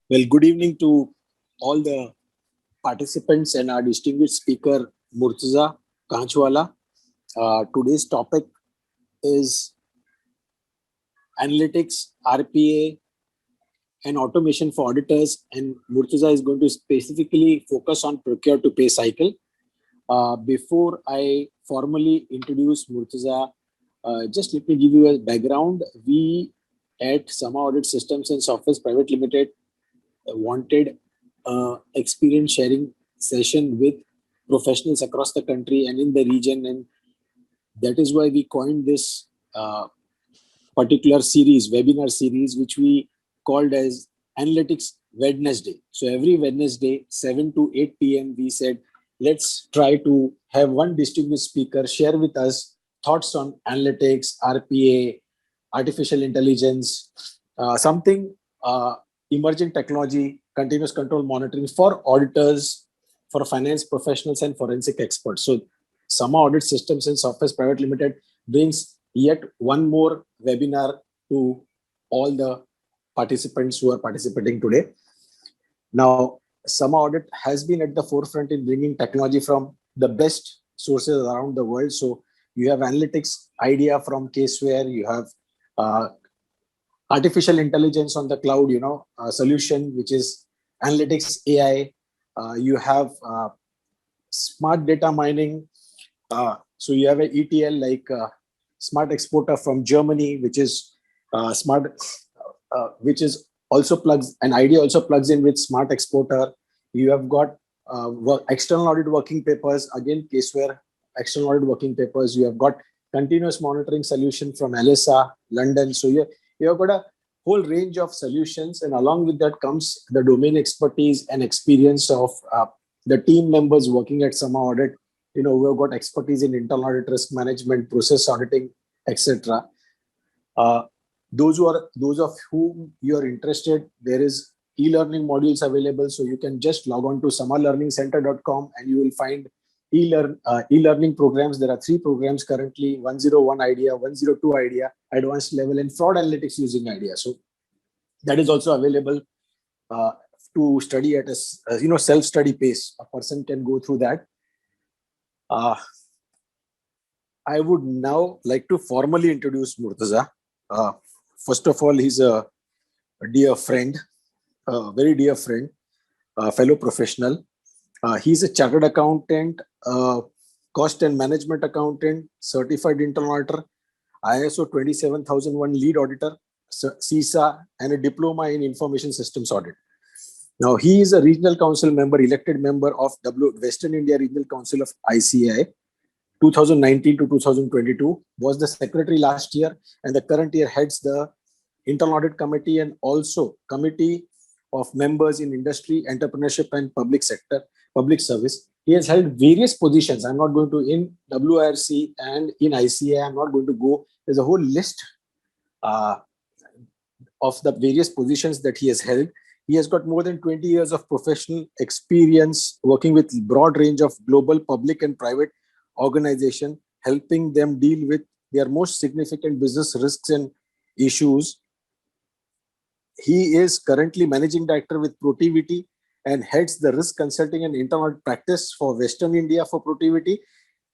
Well, good evening to all the participants and our distinguished speaker, Murtaza Kanchwala. Today's topic is analytics, RPA, and automation for auditors. And Murtaza is going to specifically focus on procure to pay cycle. Before I formally introduce Murtaza, just let me give you a background. We at Sama Audit Systems and Software Private Limited wanted experience sharing session with professionals across the country and in the region, and that is why we coined this particular series, webinar series, which we called as Analytics Wednesday. So every Wednesday, 7 to 8 p.m., we said, let's try to have one distinguished speaker share with us thoughts on analytics, RPA, artificial intelligence, something emerging technology, continuous control monitoring for auditors, for finance professionals, and forensic experts. So Sama Audit Systems and Software Private Limited brings yet one more webinar to all the participants who are participating today. Now, Sama Audit has been at the forefront in bringing technology from the best sources around the world. So you have analytics idea from Caseware, you have artificial intelligence on the cloud, solution, which is analytics AI. You have smart data mining. So you have an ETL like Smart Exporter from Germany, which is which is also plugs, an idea also plugs in with Smart Exporter. You have got external audit working papers, again, Caseware, external audit working papers. You have got continuous monitoring solution from LSA, London. So you have got a whole range of solutions, and along with that comes the domain expertise and experience of the team members working at Sama Audit. We have got expertise in internal audit, risk management, process auditing, etc. Those of whom you are interested, there is e-learning modules available. So you can just log on to samalearningcenter.com and you will find e-learning programs. There are 3 programs currently: 101 IDEA, 102 IDEA, advanced level, and fraud analytics using IDEA. So that is also available to study at a self-study pace. A person can go through that. I would now like to formally introduce Murtaza. First of all, he's a dear friend, a very dear friend, a fellow professional. He's a chartered accountant, cost and management accountant, certified internal auditor, ISO 27001 lead auditor, CISA, and a diploma in information systems audit. Now, he is a regional council member, elected member of Western India Regional Council of ICAI, 2019 to 2022, was the secretary last year, and the current year heads the internal audit committee and also committee of members in industry, entrepreneurship, and public sector, public service. He has held various positions. I'm not going to, in WIRC and in ICAI, I'm not going to go. There's a whole list of the various positions that he has held. He has got more than 20 years of professional experience working with a broad range of global public and private organizations, helping them deal with their most significant business risks and issues. He is currently managing director with Protiviti and heads the risk consulting and internal practice for Western India for Protiviti.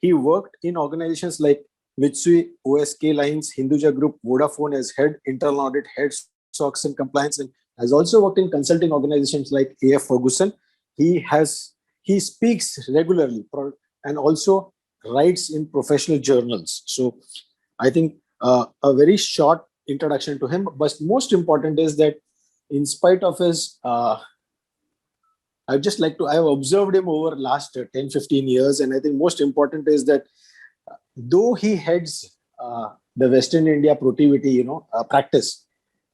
He worked in organizations like Mitsui, OSK Lines, Hinduja Group, Vodafone as head internal audit, head SOX and compliance, and has also worked in consulting organizations like AF Ferguson. He speaks regularly and also writes in professional journals. So I think a very short introduction to him, but most important is that in spite of his I've observed him over last 10-15 years, and I think most important is that though he heads the Western India Protiviti practice,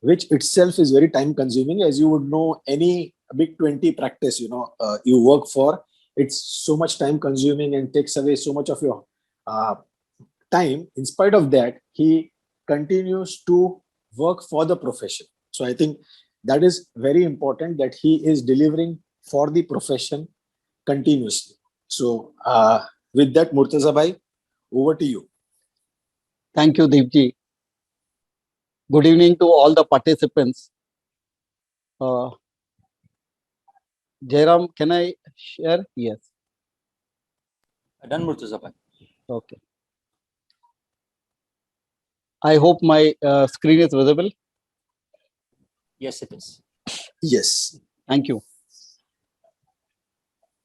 which itself is very time consuming, as you would know, any big 20 practice you work for, it's so much time consuming and takes away so much of your time. In spite of that, he continues to work for the profession. So I think that is very important, that he is delivering for the profession continuously. So with that, Murtaza bhai, over to you. Thank you, Deepji. Good evening to all the participants. Jairam, can I share? Yes. Done, Murtuza bhai. Okay. I hope my screen is visible. Yes, it is. Yes. Thank you.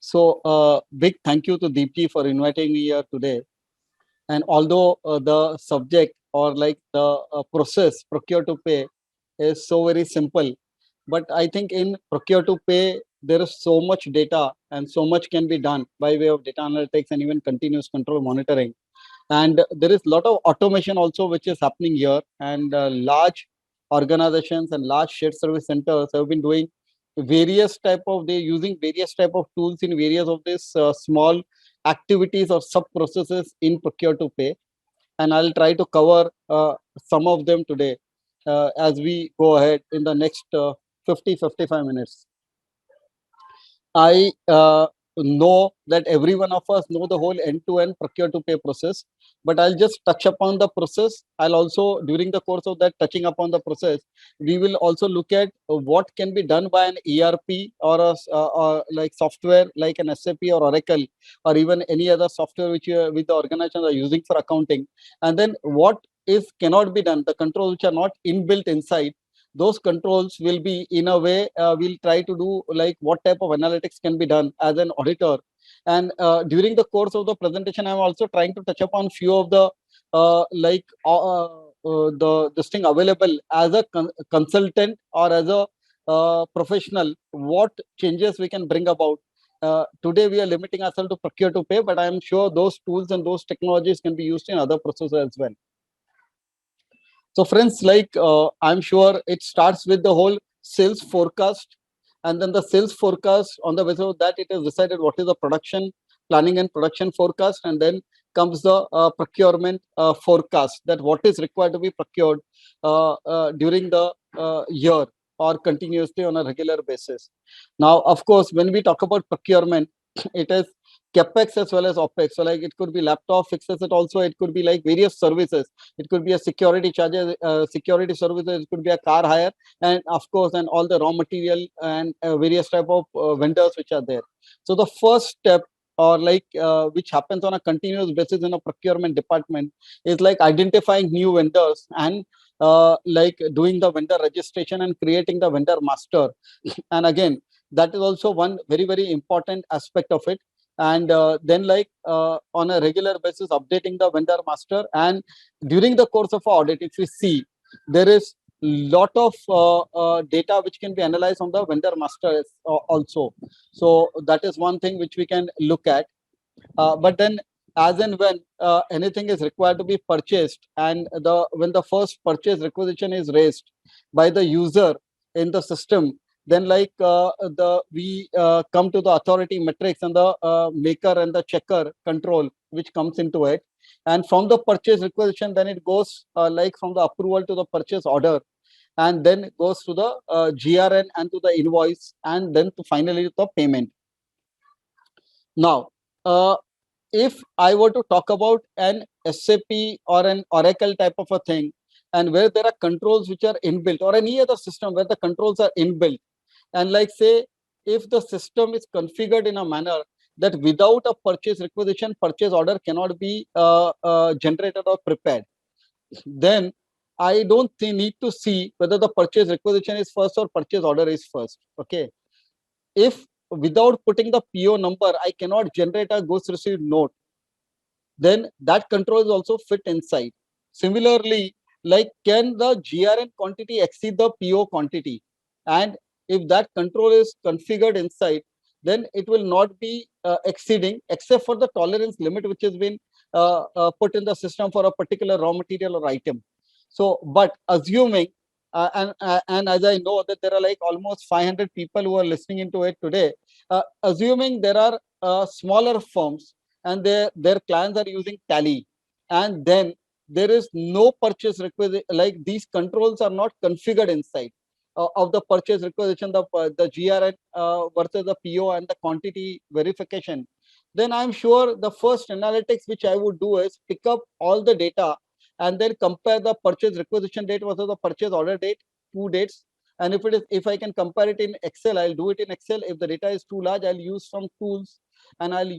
So, big thank you to Deepji for inviting me here today. And although the subject or like the process procure to pay is so very simple, but I think in procure to pay there is so much data and so much can be done by way of data analytics and even continuous control monitoring. And there is a lot of automation also which is happening here, and large organizations and large shared service centers have been doing various type of, they using various type of tools in various of these small activities or sub processes in procure to pay, and I'll try to cover some of them today as we go ahead in the next 50-55 minutes. I know that every one of us know the whole end-to-end procure-to-pay process, but I'll just touch upon the process. I'll also, during the course of that touching upon the process, we will also look at what can be done by an ERP or a or like software like an SAP or Oracle or even any other software which with the organizations are using for accounting, and then what is cannot be done, the controls which are not inbuilt inside, those controls will be in a way we'll try to do like what type of analytics can be done as an auditor. And during the course of the presentation, I'm also trying to touch upon few of the the this thing available as a consultant or as a professional, what changes we can bring about. Today we are limiting ourselves to procure to pay, but I am sure those tools and those technologies can be used in other processes as well. So friends, like I'm sure it starts with the whole sales forecast, and then the sales forecast, on the basis of that it is decided what is the production planning and production forecast, and then comes the procurement forecast, that what is required to be procured during the year or continuously on a regular basis. Now, of course, when we talk about procurement, it is capex as well as opex. So like it could be laptop fixes, it also, it could be like various services, it could be a security charges, security services, it could be a car hire, and of course, and all the raw material and various type of vendors which are there. So the first step, or like which happens on a continuous basis in a procurement department, is like identifying new vendors and like doing the vendor registration and creating the vendor master. And again, that is also one very, very important aspect of it. And then like on a regular basis updating the vendor master, and during the course of audit, if we see, there is lot of data which can be analyzed on the vendor master also. So that is one thing which we can look at. But then as and when anything is required to be purchased, and the when the first purchase requisition is raised by the user in the system, then like we come to the authority metrics and the maker and the checker control which comes into it. And from the purchase requisition, then it goes like from the approval to the purchase order, and then it goes to the GRN and to the invoice, and then to finally the payment. Now, if I were to talk about an SAP or an Oracle type of a thing, and where there are controls which are inbuilt, or any other system where the controls are inbuilt, and like say, if the system is configured in a manner that without a purchase requisition, purchase order cannot be generated or prepared, then I don't need to see whether the purchase requisition is first or purchase order is first. Okay. If without putting the PO number, I cannot generate a goods received note, then that control is also fit inside. Similarly, like can the GRN quantity exceed the PO quantity? And if that control is configured inside, then it will not be exceeding, except for the tolerance limit which has been put in the system for a particular raw material or item. So, but assuming, and as I know that there are like almost 500 people who are listening into it today, assuming there are smaller firms and their clients are using Tally, and then there is no purchase requisition, like these controls are not configured inside of the purchase requisition, the GRN versus the PO and the quantity verification, then I'm sure the first analytics which I would do is pick up all the data and then compare the purchase requisition date versus the purchase order date, two dates, And if I can compare it in Excel, I'll do it in Excel. If the data is too large, I'll use some tools and I'll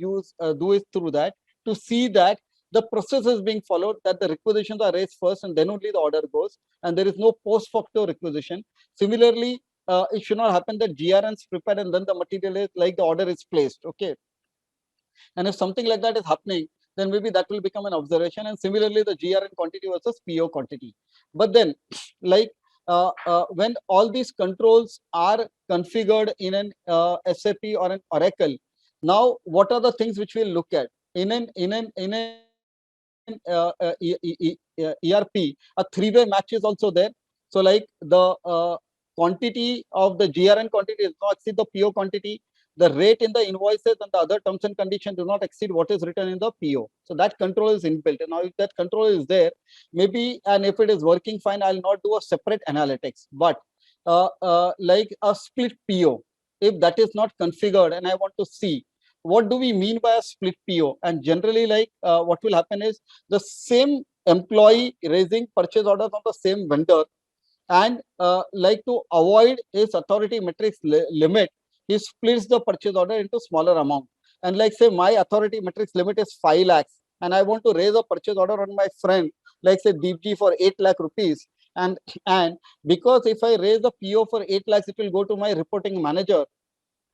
do it through that to see that the process is being followed, that the requisitions are raised first and then only the order goes, and there is no post facto requisition. Similarly, it should not happen that GRN is prepared and then the material is like the order is placed. Okay. And if something like that is happening, then maybe that will become an observation. And similarly, the GRN quantity versus PO quantity. But then, like when all these controls are configured in an SAP or an Oracle, now what are the things which we'll look at in an ERP? A three-way match is also there. So like the quantity of the GRN quantity does not exceed the PO quantity. The rate in the invoices and the other terms and conditions do not exceed what is written in the PO. So that control is inbuilt. And now if that control is there, maybe, and if it is working fine, I'll not do a separate analytics. But like a split PO, if that is not configured and I want to see what do we mean by a split PO, and generally like what will happen is the same employee raising purchase orders on the same vendor, and like to avoid his authority matrix limit, he splits the purchase order into smaller amount. And like say my authority matrix limit is 5 lakhs and I want to raise a purchase order on my friend, like say Deepji, for 8 lakh rupees. And because if I raise the PO for 8 lakhs, it will go to my reporting manager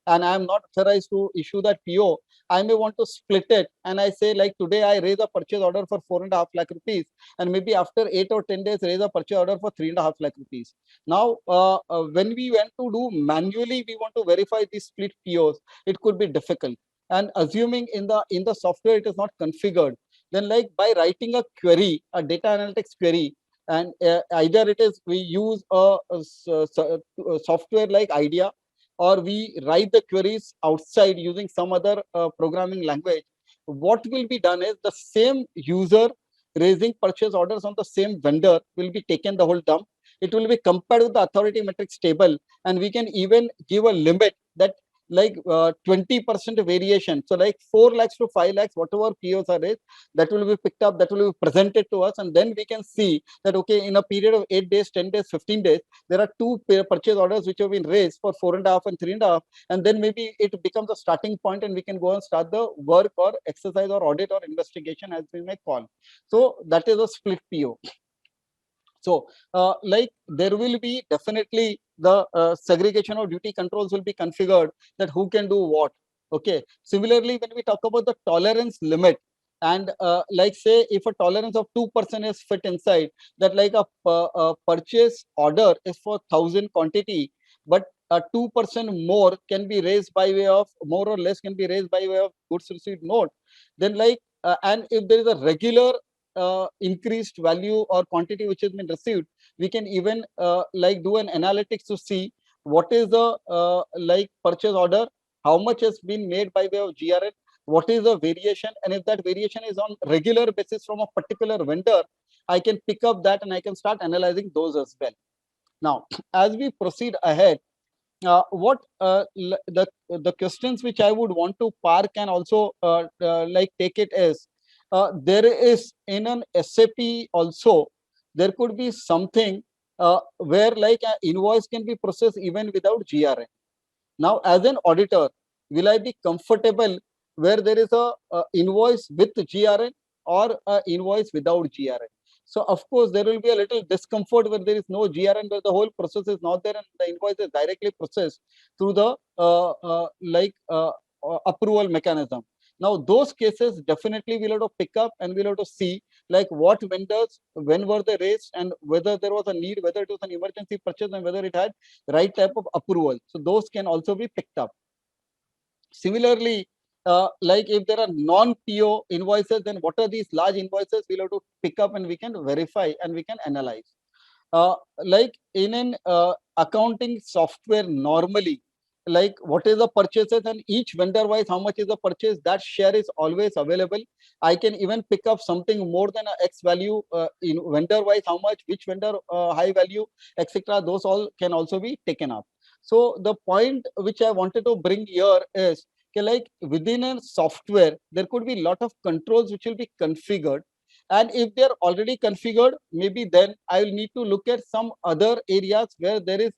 and I am not authorized to issue that PO, I may want to split it. And I say like today I raise a purchase order for 4.5 lakh rupees, and maybe after 8 or 10 days raise a purchase order for 3.5 lakh rupees. Now, when we went to do manually, we want to verify these split POs. It could be difficult. And assuming in the software it is not configured, then like by writing a query, a data analytics query, and either it is we use a software like IDEA, or we write the queries outside using some other programming language, what will be done is the same user raising purchase orders on the same vendor will be taken the whole dump. It will be compared with the authority matrix table, and we can even give a limit that like 20% variation. So like 4 lakhs to 5 lakhs, whatever POs are raised, that will be picked up, that will be presented to us, and then we can see that, okay, in a period of 8 days, 10 days, 15 days, there are two purchase orders which have been raised for 4.5 and 3.5, and then maybe it becomes a starting point and we can go and start the work or exercise or audit or investigation, as we may call. So that is a split PO. So like there will be definitely the segregation of duty controls will be configured, that who can do what. Okay. Similarly, when we talk about the tolerance limit, and like say if a tolerance of 2% is fit inside, that like a purchase order is for 1,000 quantity, but 2% more can be raised by way of, more or less can be raised by way of goods received note. Then like and if there is a regular increased value or quantity which has been received, we can even like do an analytics to see what is the like purchase order, how much has been made by way of GRN, what is the variation, and if that variation is on regular basis from a particular vendor, I can pick up that and I can start analyzing those as well. Now, as we proceed ahead, what the questions which I would want to park and also like take it is, there is in an SAP also, there could be something where like an invoice can be processed even without GRN. Now, as an auditor, will I be comfortable where there is a invoice with GRN or a invoice without GRN? So, of course, there will be a little discomfort where there is no GRN, where the whole process is not there and the invoice is directly processed through the approval mechanism. Now, those cases definitely we'll have to pick up and we'll have to see like what vendors, when were they raised, and whether there was a need, whether it was an emergency purchase, and whether it had right type of approval. So those can also be picked up. Similarly, like if there are non-PO invoices, then what are these large invoices? We'll have to pick up and we can verify and we can analyze. Like in an accounting software, normally, like what is the purchases and each vendor wise how much is the purchase, that share is always available. I can even pick up something more than a X value in vendor wise, how much, which vendor high value, etc. Those all can also be taken up. So the point which I wanted to bring here is, okay, like within a software, there could be a lot of controls which will be configured. And if they're already configured, maybe then I will need to look at some other areas where there is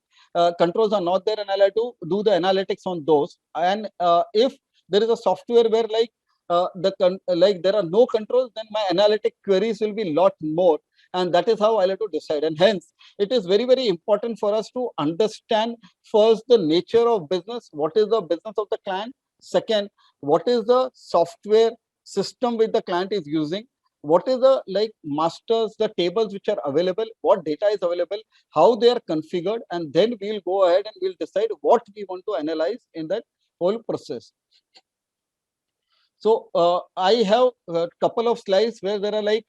controls are not there, and I'll have to do the analytics on those. And if there is a software where like like there are no controls, then my analytic queries will be lot more, and that is how I'll have to decide. And hence it is very, very important for us to understand first the nature of business, what is the business of the client. Second, what is the software system which the client is using, what is the like masters, the tables which are available, what data is available, how they are configured, and then we'll go ahead and we'll decide what we want to analyze in that whole process. So I have a couple of slides where there are like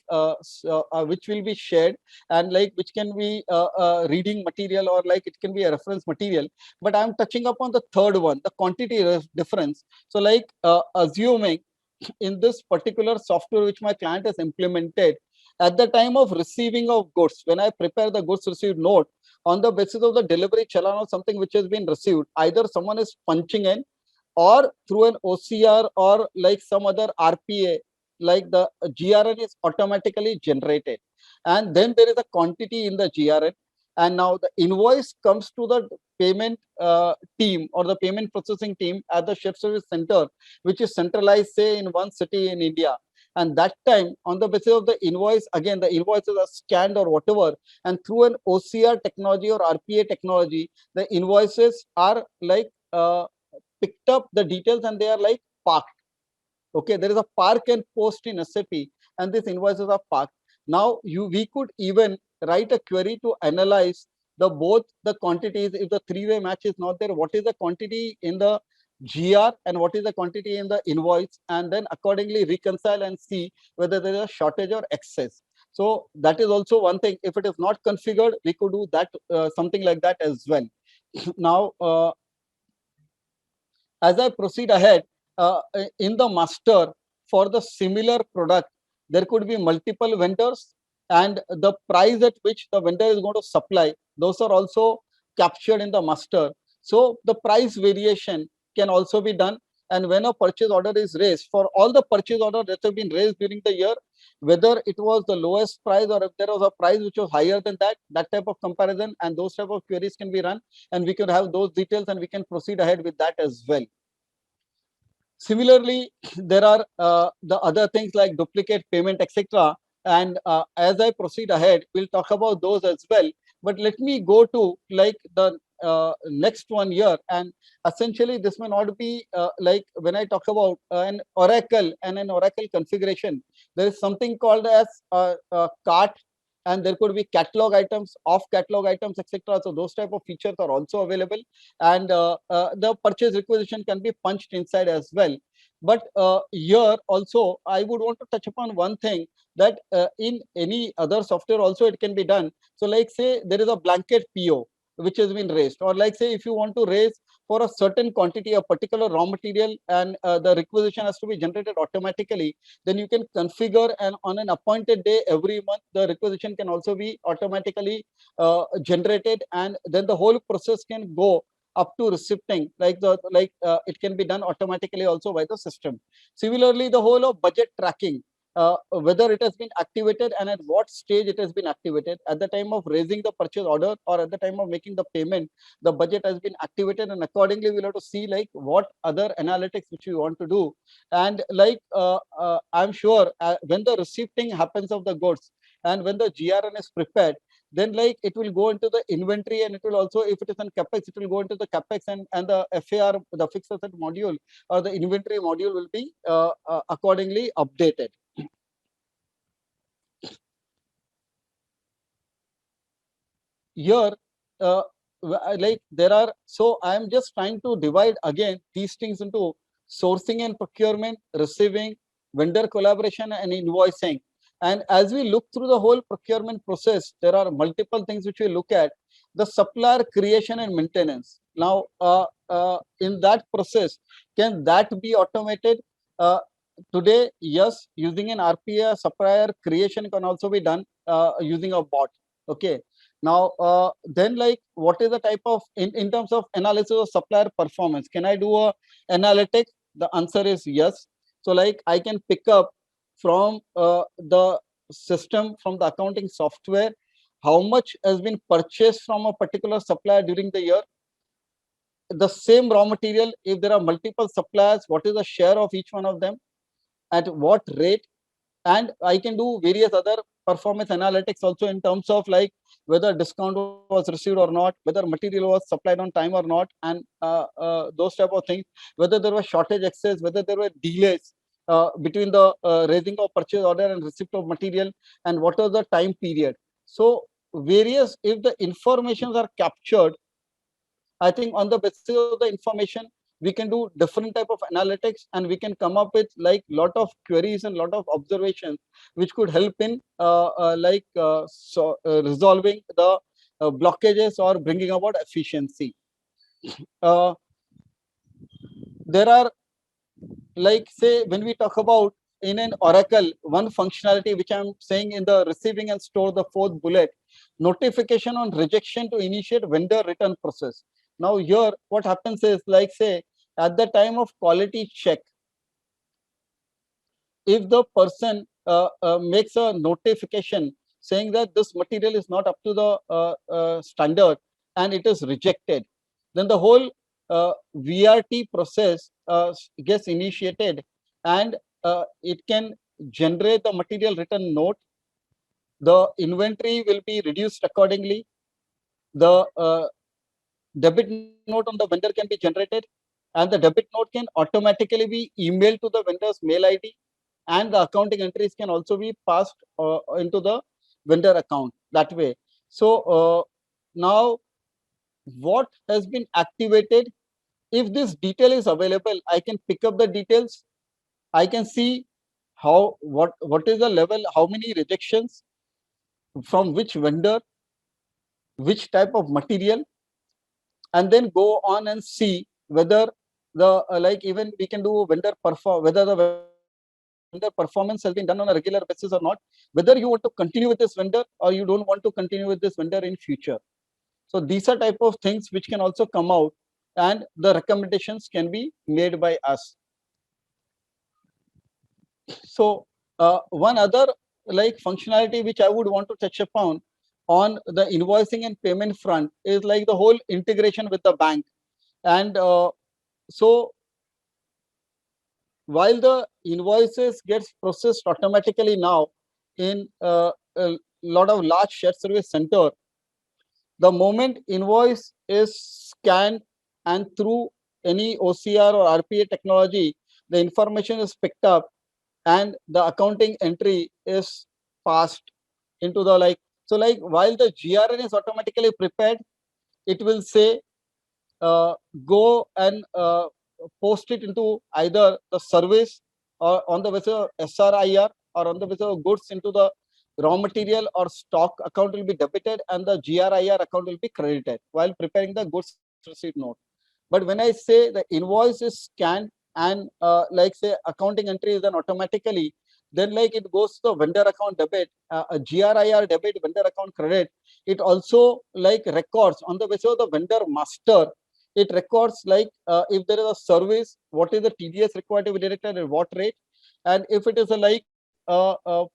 which will be shared, and like which can be reading material, or like it can be a reference material. But I'm touching upon the third one, the quantity difference. So like assuming in this particular software which my client has implemented, at the time of receiving of goods, when I prepare the goods received note, on the basis of the delivery challan or something which has been received, either someone is punching in, or through an OCR, or like some other RPA, like the GRN is automatically generated, and then there is a quantity in the GRN, and now the invoice comes to the payment team or the payment processing team at the shared service center, which is centralized, say, in one city in India. And that time, on the basis of the invoice, again the invoices are scanned or whatever, and through an OCR technology or RPA technology, the invoices are like picked up the details, and they are like parked. Okay, there is a park and post in SAP, and these invoices are parked. Now we could even write a query to analyze the both the quantities. If the three-way match is not there, what is the quantity in the GR and what is the quantity in the invoice, and then accordingly reconcile and see whether there is a shortage or excess. So that is also one thing. If it is not configured, we could do that, something like that as well. Now as I proceed ahead, in the master for the similar product, there could be multiple vendors, and the price at which the vendor is going to supply, those are also captured in the master. So the price variation can also be done. And when a purchase order is raised, for all the purchase orders that have been raised during the year, whether it was the lowest price or if there was a price which was higher than that, that type of comparison and those type of queries can be run, and we can have those details and we can proceed ahead with that as well. Similarly, there are the other things like duplicate payment, etc. And as I proceed ahead, we'll talk about those as well. But let me go to like the next one here. And essentially, this may not be like when I talk about an Oracle and an Oracle configuration, there is something called as cart, and there could be catalog items, off catalog items, etc. So those type of features are also available, and the purchase requisition can be punched inside as well. But here also I would want to touch upon one thing, that in any other software also it can be done. So like say there is a blanket PO which has been raised, or like say if you want to raise for a certain quantity, a particular raw material, and the requisition has to be generated automatically, then you can configure, and on an appointed day every month the requisition can also be automatically generated, and then the whole process can go up to receipting, like it can be done automatically also by the system. Similarly, the whole of budget tracking, whether it has been activated and at what stage it has been activated, at the time of raising the purchase order or at the time of making the payment, the budget has been activated, and accordingly we'll have to see like what other analytics which we want to do. And like I'm sure when the receipting happens of the goods and when the GRN is prepared, then like it will go into the inventory, and it will also, if it is on capex, it will go into the capex, and the FAR, the fixed asset module or the inventory module will be accordingly updated. Here like there are, so I am just trying to divide again these things into sourcing and procurement, receiving, vendor collaboration, and invoicing. And as we look through the whole procurement process, there are multiple things which we look at. The supplier creation and maintenance. Now in that process, can that be automated? Today, yes, using an RPA, supplier creation can also be done using a bot. Okay, now then like what is the type of, in terms of analysis of supplier performance, can I do a analytics? The answer is yes. So like I can pick up from the system, from the accounting software, how much has been purchased from a particular supplier during the year. The same raw material, if there are multiple suppliers, what is the share of each one of them, at what rate. And I can do various other performance analytics also in terms of like whether discount was received or not, whether material was supplied on time or not, and those type of things, whether there was shortage excess, whether there were delays between the raising of purchase order and receipt of material, and what was the time period. So various, if the informations are captured, I think on the basis of the information, we can do different type of analytics, and we can come up with like lot of queries and lot of observations, which could help in resolving the blockages or bringing about efficiency. There are, like say, when we talk about in an Oracle, one functionality which I'm saying in the receiving and store, the fourth bullet, notification on rejection to initiate vendor return process. Now here what happens is, like say, at the time of quality check, if the person makes a notification saying that this material is not up to the standard and it is rejected, then the whole VRT process gets initiated, and it can generate the material return note. The inventory will be reduced accordingly. The debit note on the vendor can be generated, and the debit note can automatically be emailed to the vendor's mail ID, and the accounting entries can also be passed into the vendor account that way. So now what has been activated, if this detail is available, I can pick up the details. I can see how what is the level, how many rejections, from which vendor, which type of material, and then go on and see whether the like even we can do vendor perform, whether the vendor performance has been done on a regular basis or not, whether you want to continue with this vendor or you don't want to continue with this vendor in future. So these are type of things which can also come out, and the recommendations can be made by us. So one other like functionality which I would want to touch upon on the invoicing and payment front is like the whole integration with the bank. And so while the invoices gets processed automatically now in a lot of large shared service center, the moment invoice is scanned and through any OCR or RPA technology, the information is picked up and the accounting entry is passed into the like. So like while the GRN is automatically prepared, it will say go and post it into either the service or on the basis of SRIR, or on the basis of goods into the raw material or stock account will be debited, and the GRIR account will be credited while preparing the goods receipt note. But when I say the invoice is scanned and like say accounting entry is done automatically, then like it goes to the vendor account debit, a GRIR debit, vendor account credit. It also like records on the basis of the vendor master. It records like if there is a service, what is the TDS required to be directed at what rate, and if it is a like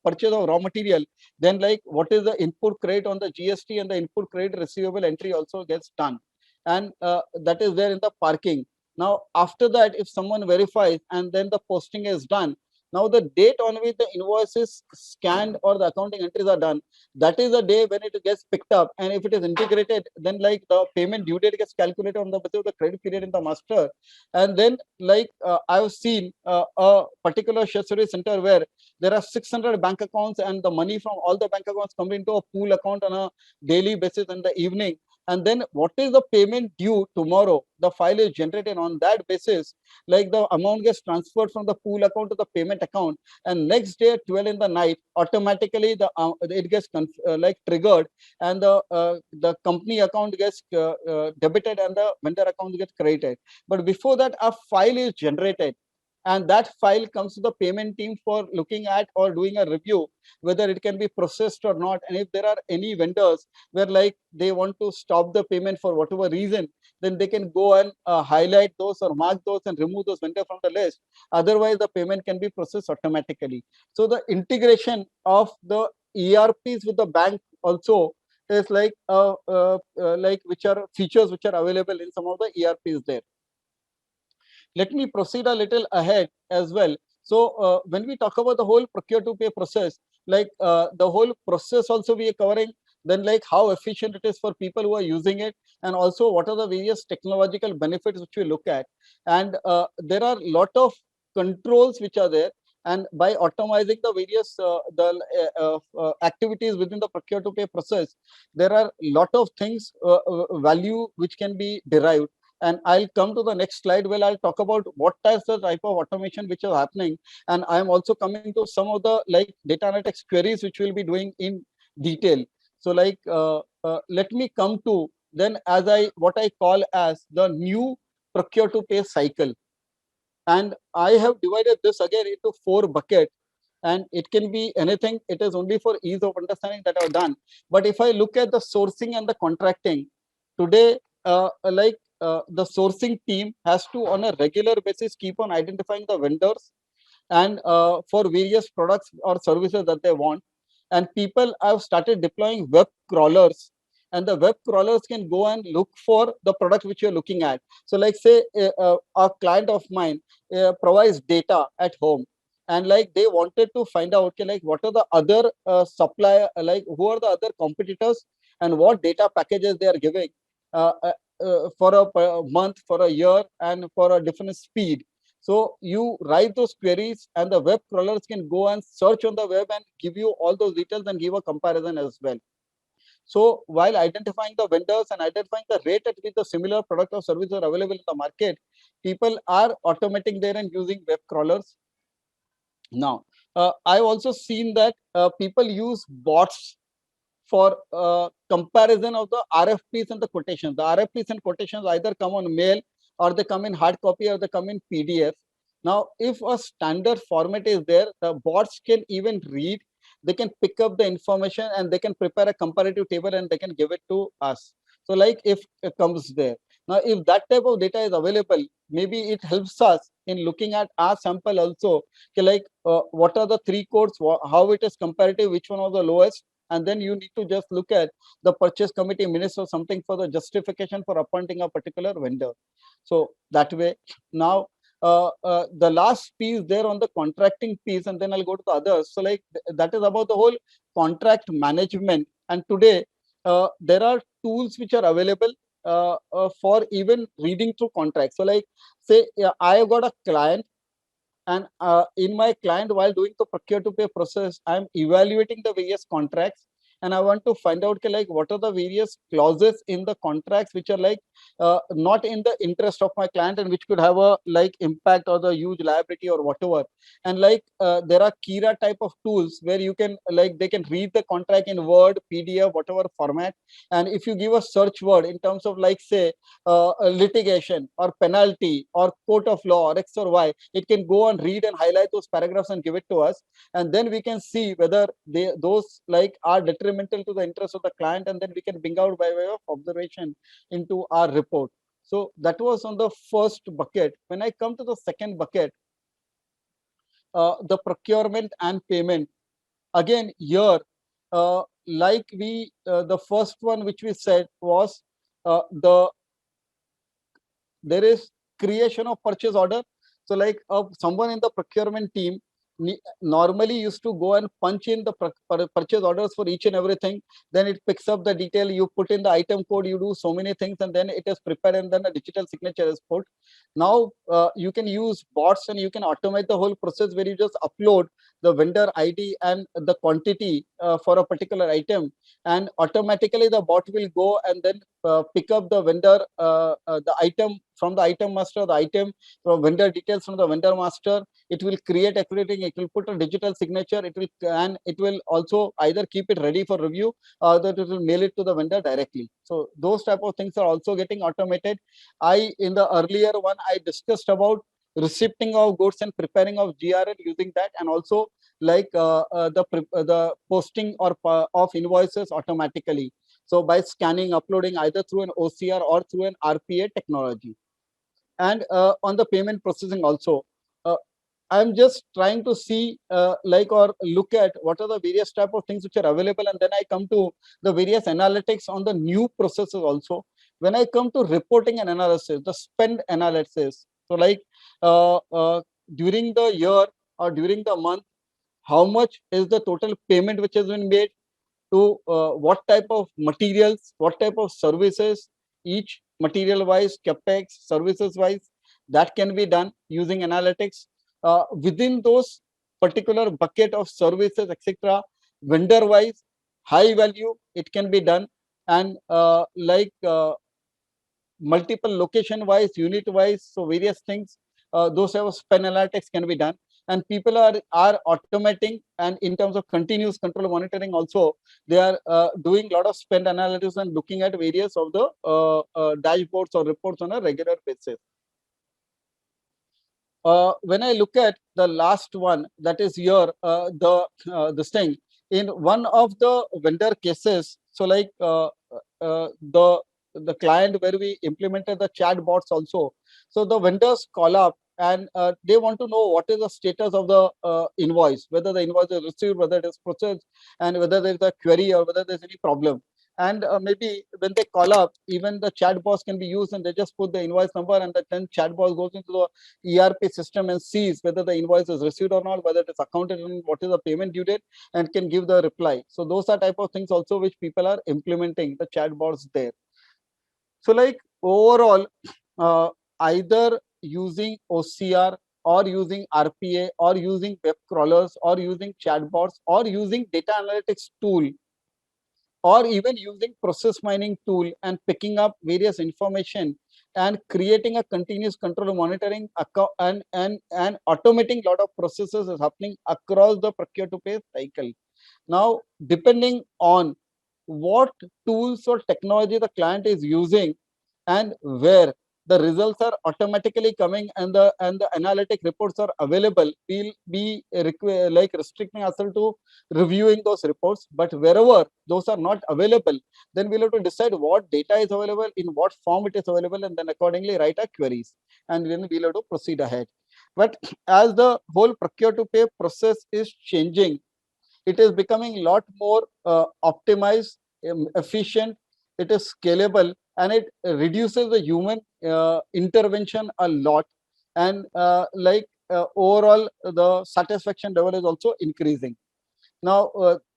purchase of raw material, then like what is the input credit on the GST, and the input credit receivable entry also gets done, and that is there in the parking. Now after that, if someone verifies and then the posting is done, now the date on which the invoice is scanned or the accounting entries are done, that is the day when it gets picked up. And if it is integrated, then like the payment due date gets calculated on the basis of the credit period in the master. And then like I've seen a particular shared service center where there are 600 bank accounts, and the money from all the bank accounts come into a pool account on a daily basis in the evening. And then what is the payment due tomorrow, the file is generated on that basis, like the amount gets transferred from the pool account to the payment account, and next day at 12 in the night, automatically the it gets like triggered, and the company account gets debited and the vendor account gets credited. But before that, a file is generated, and that file comes to the payment team for looking at or doing a review whether it can be processed or not. And if there are any vendors where like they want to stop the payment for whatever reason, then they can go and highlight those or mark those and remove those vendor from the list. Otherwise the payment can be processed automatically. So the integration of the ERPs with the bank also is like which are features which are available in some of the ERPs there. Let me proceed a little ahead as well. So when we talk about the whole procure to pay process, the whole process also we are covering, then like how efficient it is for people who are using it, and also what are the various technological benefits which we look at. And there are lot of controls which are there, and by automizing the various activities within the procure to pay process, there are lot of things value which can be derived. And I'll come to the next slide where I'll talk about what type of automation which are happening, and I'm also coming to some of the like data analytics queries which we'll be doing in detail. So let me come to then as what I call as the new procure to pay cycle. And I have divided this again into 4 buckets, and it can be anything. It is only for ease of understanding that I've done. But if I look at the sourcing and the contracting today, the sourcing team has to on a regular basis keep on identifying the vendors and for various products or services that they want. And people have started deploying web crawlers, and the web crawlers can go and look for the product which you're looking at. So like say a client of mine provides data at home, and like they wanted to find out, okay, like what are the other supplier, like who are the other competitors and what data packages they are giving for a month, for a year, and for a different speed. So you write those queries, and the web crawlers can go and search on the web and give you all those details and give a comparison as well. So while identifying the vendors and identifying the rate at which the similar product or service are available in the market, people are automating there and using web crawlers. Now, I've also seen that people use bots for comparison of the RFPs and the quotations. The RFPs and quotations either come on mail, or they come in hard copy, or they come in PDF. Now, if a standard format is there, the bots can even read, they can pick up the information, and they can prepare a comparative table, and they can give it to us. So like if it comes there. Now, if that type of data is available, maybe it helps us in looking at our sample also. Okay, like what are the 3 codes, how it is comparative, which one was the lowest, and then you need to just look at the purchase committee minutes or something for the justification for appointing a particular vendor. So that way. Now the last piece there on the contracting piece, and then I'll go to the others. So like that is about the whole contract management. And today there are tools which are available for even reading through contracts. So like say I have got a client, and in my client, while doing the procure to pay process, I'm evaluating the various contracts, and I want to find out like what are the various clauses in the contracts which are like not in the interest of my client, and which could have a like impact or the huge liability or whatever. And like there are Kira type of tools where you can like they can read the contract in Word, PDF, whatever format. And if you give a search word in terms of like say litigation or penalty or court of law or X or Y, it can go and read and highlight those paragraphs and give it to us. And then we can see whether those like are detrimental to the interest of the client, and then we can bring out by way of observation into our report. So that was on the first bucket. When I come to the second bucket, the procurement and payment, again here the first one which we said was there is creation of purchase order. So like someone in the procurement team normally used to go and punch in the purchase orders for each and everything. Then it picks up the detail, you put in the item code, you do so many things, and then it is prepared, and then a digital signature is put. Now you can use bots, and you can automate the whole process where you just upload the vendor ID and the quantity for a particular item, and automatically the bot will go and then pick up the vendor the item from the item master, the item from vendor details from the vendor master. It will create everything, it will put a digital signature, it will also either keep it ready for review, or that it will mail it to the vendor directly. So those type of things are also getting automated. In the earlier one, I discussed about receipting of goods and preparing of GRL using that, and also like the posting or of invoices automatically. So by scanning, uploading either through an OCR or through an RPA technology. And on the payment processing also, I'm just trying to see like or look at what are the various type of things which are available, and then I come to the various analytics on the new processes also. When I come to reporting and analysis, the spend analysis, so like during the year or during the month, how much is the total payment which has been made to what type of materials, what type of services, each material wise, capex, services wise, that can be done using analytics. Within those particular bucket of services, etc., vendor wise, high value, it can be done. And like multiple location wise, unit wise, so various things, those type of spend analytics can be done. And people are automating, and in terms of continuous control monitoring also, they are doing a lot of spend analysis and looking at various of the dashboards or reports on a regular basis. When I look at the last one, that is here, this thing, in one of the vendor cases, so like the client where we implemented the chat bots also. So the vendors call up and they want to know what is the status of the invoice, whether the invoice is received, whether it is processed, and whether there is a query or whether there's any problem. And maybe when they call up, even the chat box can be used, and they just put the invoice number, and then chat box goes into the ERP system and sees whether the invoice is received or not, whether it is accounted and what is the payment due date, and can give the reply. So those are type of things also which people are implementing the chatbots there. So like overall, either using OCR or using RPA or using web crawlers or using chatbots or using data analytics tool, or even using process mining tool and picking up various information and creating a continuous control monitoring and automating a lot of processes is happening across the procure to pay cycle. Now, depending on what tools or technology the client is using and where the results are automatically coming and the analytic reports are available, we'll be like restricting ourselves to reviewing those reports. But wherever those are not available, then we'll have to decide what data is available, in what form it is available, and then accordingly write our queries, and then we'll have to proceed ahead. But as the whole procure to pay process is changing, it is becoming a lot more optimized, efficient, it is scalable, and it reduces the human intervention a lot. And overall, the satisfaction level is also increasing. Now,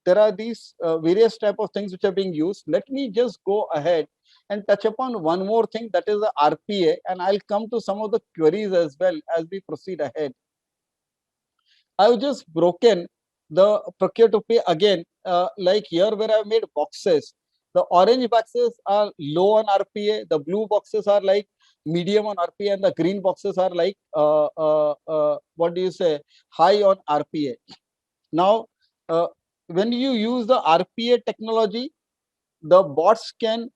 there are these various type of things which are being used. Let me just go ahead and touch upon one more thing, that is the RPA, and I'll come to some of the queries as well as we proceed ahead. I've just broken the procure to pay again, like here where I've made boxes. The orange boxes are low on RPA, the blue boxes are like medium on RPA, and the green boxes are like, what do you say, high on RPA. Now, when you use the RPA technology, the bots can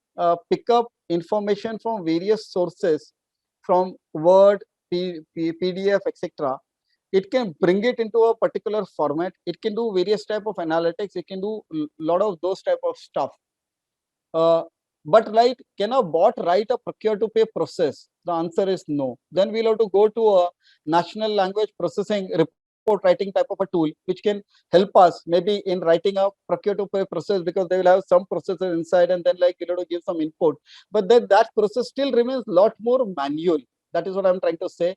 pick up information from various sources, from Word, PDF, etc. It can bring it into a particular format. It can do various type of analytics. It can do a lot of those type of stuff. But like, can a bot write a procure to pay process? The answer is no. Then we'll have to go to a natural language processing report writing type of a tool, which can help us maybe in writing a procure to pay process, because they will have some processes inside, and then like you'll have to give some input. But then that process still remains a lot more manual. That is what I'm trying to say.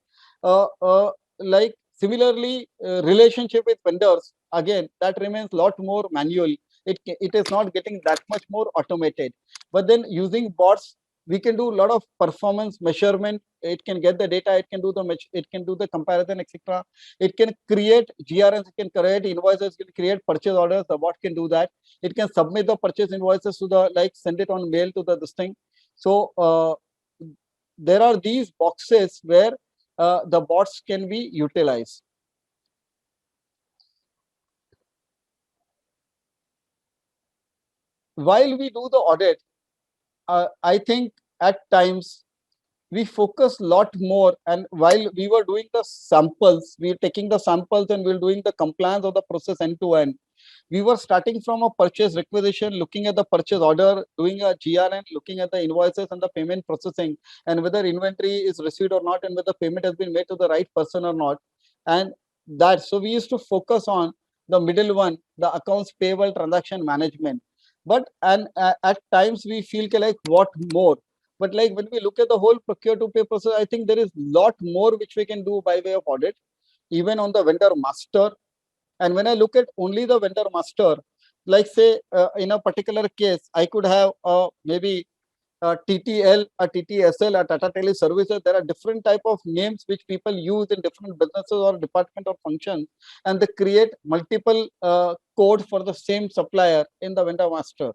Like similarly, relationship with vendors, again, that remains a lot more manual. It is not getting that much more automated. But then using bots, we can do a lot of performance measurement. It can get the data, it can do the comparison, etc. It can create GRNs, it can create invoices, it can create purchase orders. The bot can do that. It can submit the purchase invoices to the, like, send it on mail to the this thing. So there are these boxes where the bots can be utilized. While we do the audit, I think at times we focus a lot more, and while we were doing the samples, we were taking the samples and we were doing the compliance of the process end to end. We were starting from a purchase requisition, looking at the purchase order, doing a GRN, looking at the invoices and the payment processing, and whether inventory is received or not, and whether payment has been made to the right person or not. And that. So we used to focus on the middle one, the accounts payable transaction management. But at times we feel like what more? But like when we look at the whole procure to pay process, I think there is lot more which we can do by way of audit, even on the vendor master. And when I look at only the vendor master, like say in a particular case, I could have maybe TTL, a TTSL, a Tata Tele Services. There are different type of names which people use in different businesses or department or functions, and they create multiple code for the same supplier in the vendor master.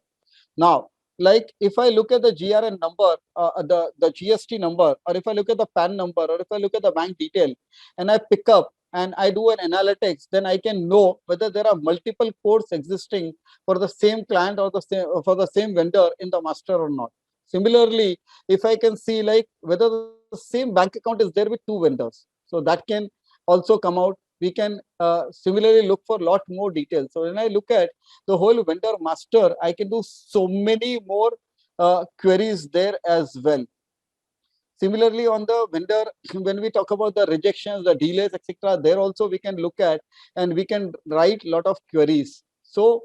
Now, like if I look at the GRN number, the GST number, or if I look at the PAN number, or if I look at the bank detail, and I pick up and I do an analytics, then I can know whether there are multiple codes existing for the same client or the same for the same vendor in the master or not. Similarly, if I can see like whether the same bank account is there with two vendors, so that can also come out. We can similarly look for a lot more details. So when I look at the whole vendor master, I can do so many more queries there as well. Similarly, on the vendor, when we talk about the rejections, the delays, etc., there also we can look at and we can write a lot of queries. So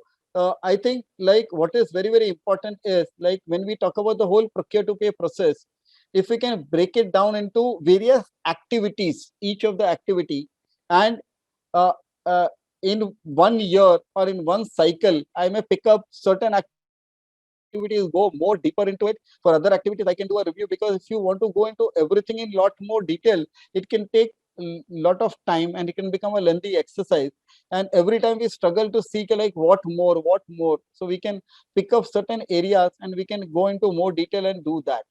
I think like what is very, very important is like when we talk about the whole procure to pay process, if we can break it down into various activities, each of the activity, and uh, uh, in 1 year or in one cycle, I may pick up certain activities, go more deeper into it. For other activities, I can do a review, because if you want to go into everything in lot more detail, it can take a lot of time and it can become a lengthy exercise. And every time we struggle to seek like what more. So we can pick up certain areas and we can go into more detail and do that.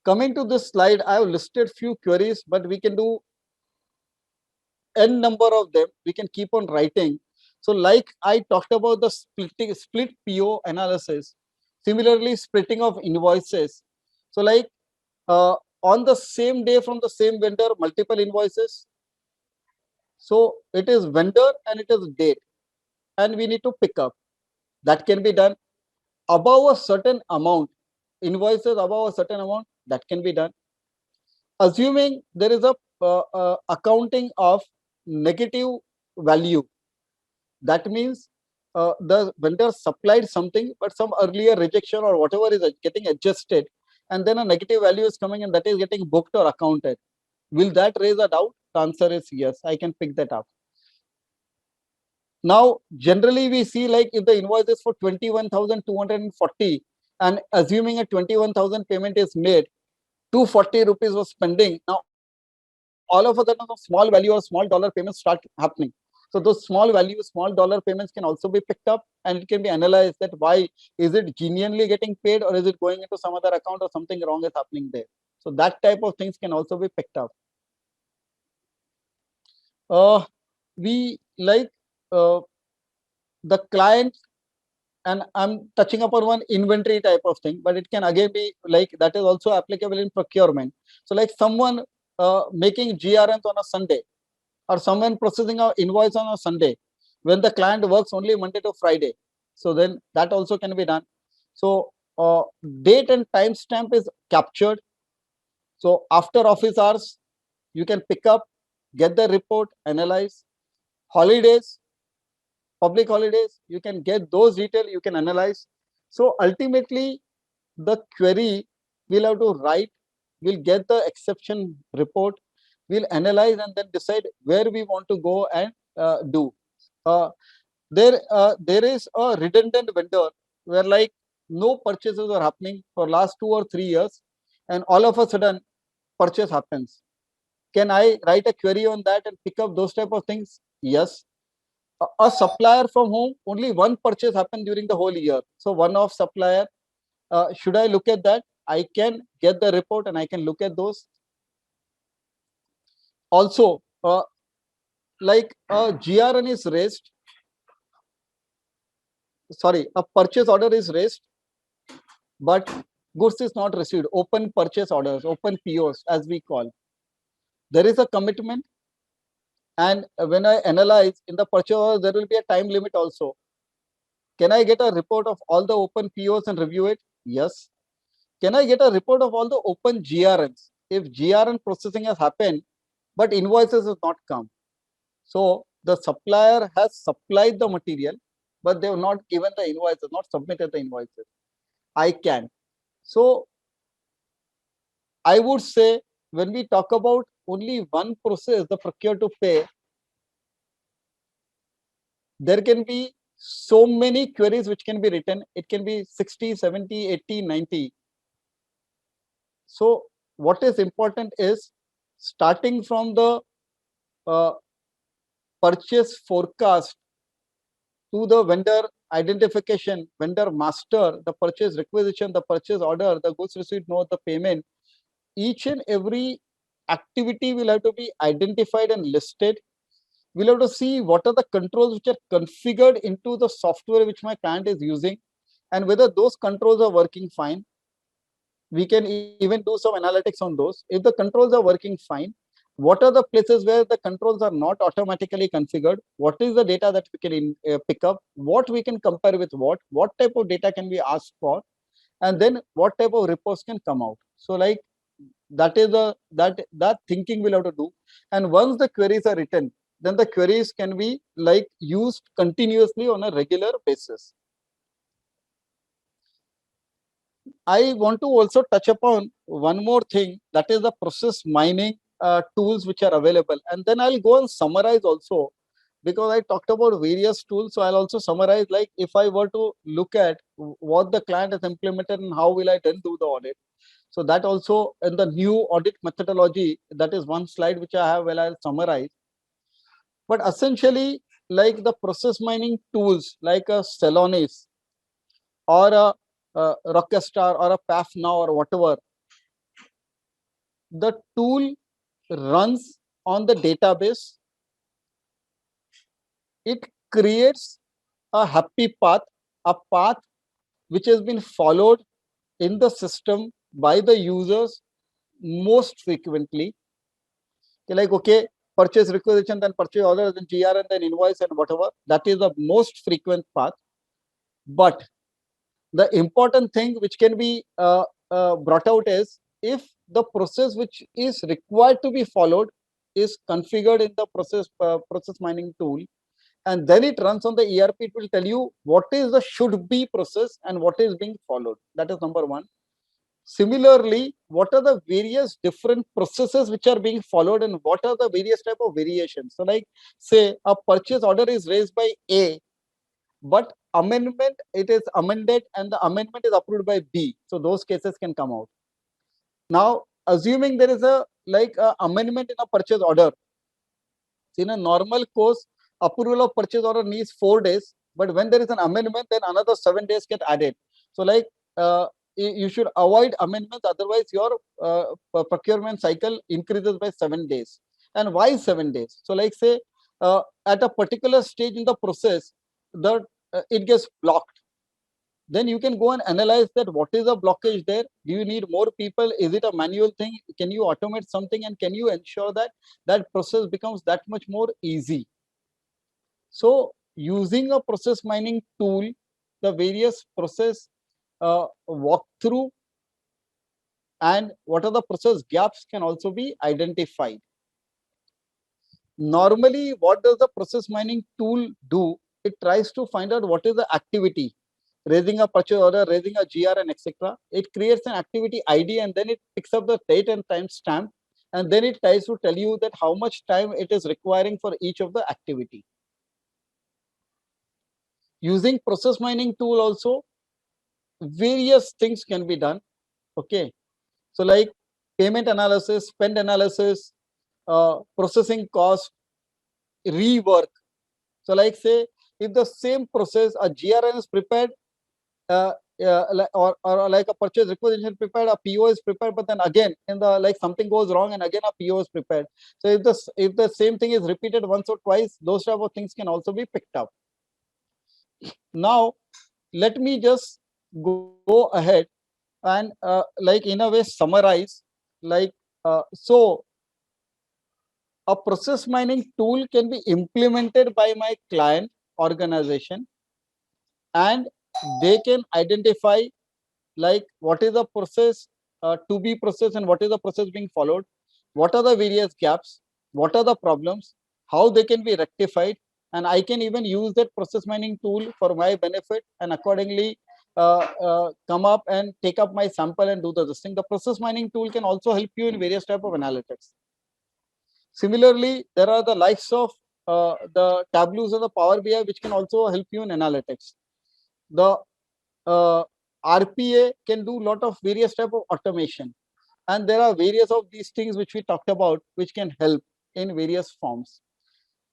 Coming to this slide, I have listed few queries, but we can do n number of them. We can keep on writing. So like I talked about the split PO analysis, similarly splitting of invoices. So like on the same day from the same vendor, multiple invoices. So it is vendor and it is date, and we need to pick up. That can be done above a certain amount, invoices above a certain amount, that can be done. Assuming there is a accounting of negative value, that means the vendor supplied something, but some earlier rejection or whatever is getting adjusted, and then a negative value is coming and that is getting booked or accounted. Will that raise a doubt? The answer is yes, I can pick that up. Now, generally we see like if the invoice is for 21,240 and assuming a 21,000 payment is made, 240 rupees was spending. Now, all of a sudden, a small value or small dollar payments start happening. So those small value, small dollar payments can also be picked up, and it can be analyzed that why is it genuinely getting paid, or is it going into some other account, or something wrong is happening there. So that type of things can also be picked up. We like the client, and I'm touching upon one inventory type of thing, but it can again be like that is also applicable in procurement. So like someone making GRNs on a Sunday, or someone processing an invoice on a Sunday when the client works only Monday to Friday. So then that also can be done. So date and timestamp is captured. So after office hours, you can pick up, get the report, analyze. Holidays, public holidays, you can get those details, you can analyze. So ultimately, the query we'll have to write, we'll get the exception report, we'll analyze and then decide where we want to go and do. There is a redundant vendor where like no purchases are happening for last 2 or 3 years, and all of a sudden purchase happens. Can I write a query on that and pick up those type of things? Yes. A supplier from whom only one purchase happened during the whole year, so one-off supplier, should I look at that? I can get the report and I can look at those. Also, like a GRN is raised, sorry, a purchase order is raised, but goods is not received. Open purchase orders, open POs, as we call. There is a commitment, and when I analyze in the purchase order, there will be a time limit also. Can I get a report of all the open POs and review it? Yes. Can I get a report of all the open GRNs? If GRN processing has happened, but invoices has not come. So the supplier has supplied the material, but they have not given the invoices, not submitted the invoices. I can. So I would say when we talk about only one process, the procure to pay, there can be so many queries which can be written. It can be 60, 70, 80, 90. So what is important is starting from the uh, purchase forecast to the vendor identification, vendor master, the purchase requisition, the purchase order, the goods receipt note, the payment. Each and every activity will have to be identified and listed. We'll have to see what are the controls which are configured into the software which my client is using and whether those controls are working fine. We can even do some analytics on those. If the controls are working fine, what are the places where the controls are not automatically configured? What is the data that we can pick up? What we can compare with what type of data can we ask for? And then what type of reports can come out? So like that is that thinking we'll have to do. And once the queries are written, then the queries can be like used continuously on a regular basis. I want to also touch upon one more thing, that is the process mining tools which are available, and then I'll go and summarize also, because I talked about various tools. So I'll also summarize, like if I were to look at what the client has implemented and how will I then do the audit. So that also in the new audit methodology, that is one slide which I have, well, I'll summarize. But essentially, like the process mining tools like a Celonis or a Rockstar or a PAF now or whatever, the tool runs on the database. It creates a happy path, a path which has been followed in the system by the users most frequently. Like, okay, purchase requisition, then purchase order, then GR, and then invoice and whatever. That is the most frequent path. But the important thing which can be brought out is if the process which is required to be followed is configured in the process mining tool, and then it runs on the ERP, it will tell you what is the should be process and what is being followed. That is number one. Similarly, what are the various different processes which are being followed and what are the various type of variations? So like say a purchase order is raised by A, but amendment, it is amended and the amendment is approved by B. So those cases can come out. Now, assuming there is a like a amendment in a purchase order, in a normal course, approval of purchase order needs 4 days, but when there is an amendment, then another 7 days get added. So like you should avoid amendments, otherwise your procurement cycle increases by 7 days. And why 7 days? So like say at a particular stage in the process, it gets blocked. Then you can go and analyze that what is the blockage there. Do you need more people? Is it a manual thing? Can you automate something, and can you ensure that that process becomes that much more easy? So using a process mining tool, the various process walkthrough and what are the process gaps can also be identified. Normally, what does the process mining tool do? It tries to find out what is the activity, raising a purchase order, raising a GR, and etc. It creates an activity ID, and then it picks up the date and time stamp, and then it tries to tell you that how much time it is requiring for each of the activity. Using process mining tool also, various things can be done. Okay, so like payment analysis, spend analysis, processing cost, rework. So like say if the same process, a GRN is prepared, or like a purchase requisition prepared, a PO is prepared, but then again in the like something goes wrong and again a PO is prepared. So if the same thing is repeated once or twice, those type of things can also be picked up. Now let me just go ahead and like in a way summarize, like so a process mining tool can be implemented by my client organization, and they can identify like what is the process to be processed and what is the process being followed, what are the various gaps, what are the problems, how they can be rectified, and I can even use that process mining tool for my benefit and accordingly come up and take up my sample and do this thing. The process mining tool can also help you in various type of analytics. Similarly, there are the likes of the Tableaus and the Power BI, which can also help you in analytics. The RPA can do lot of various type of automation, and there are various of these things which we talked about, which can help in various forms.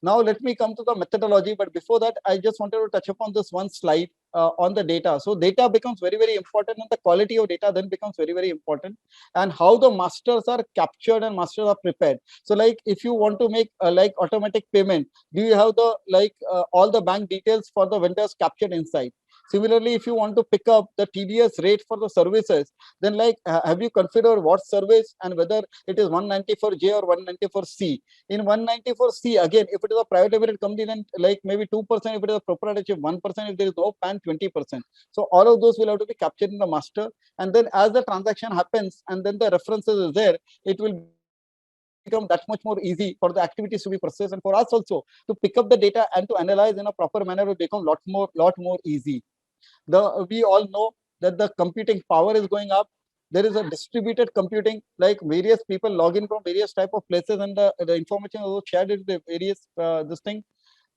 Now let me come to the methodology, but before that, I just wanted to touch upon this one slide on the data. So data becomes very, very important, and the quality of data then becomes very, very important, and how the masters are captured and masters are prepared. So like if you want to make like automatic payment, do you have the like all the bank details for the vendors captured inside? Similarly, if you want to pick up the TDS rate for the services, then like have you configured what service and whether it is 194J or 194C? In 194C, again, if it is a private limited company, then like maybe 2%, if it is a proprietorship, 1%, if there is no PAN, 20%. So all of those will have to be captured in the master. And then as the transaction happens and then the references is there, it will become that much more easy for the activities to be processed, and for us also to pick up the data and to analyze in a proper manner will become lot more easy. We all know that the computing power is going up. There is a distributed computing, like various people log in from various type of places, and the information is also shared in the various this thing.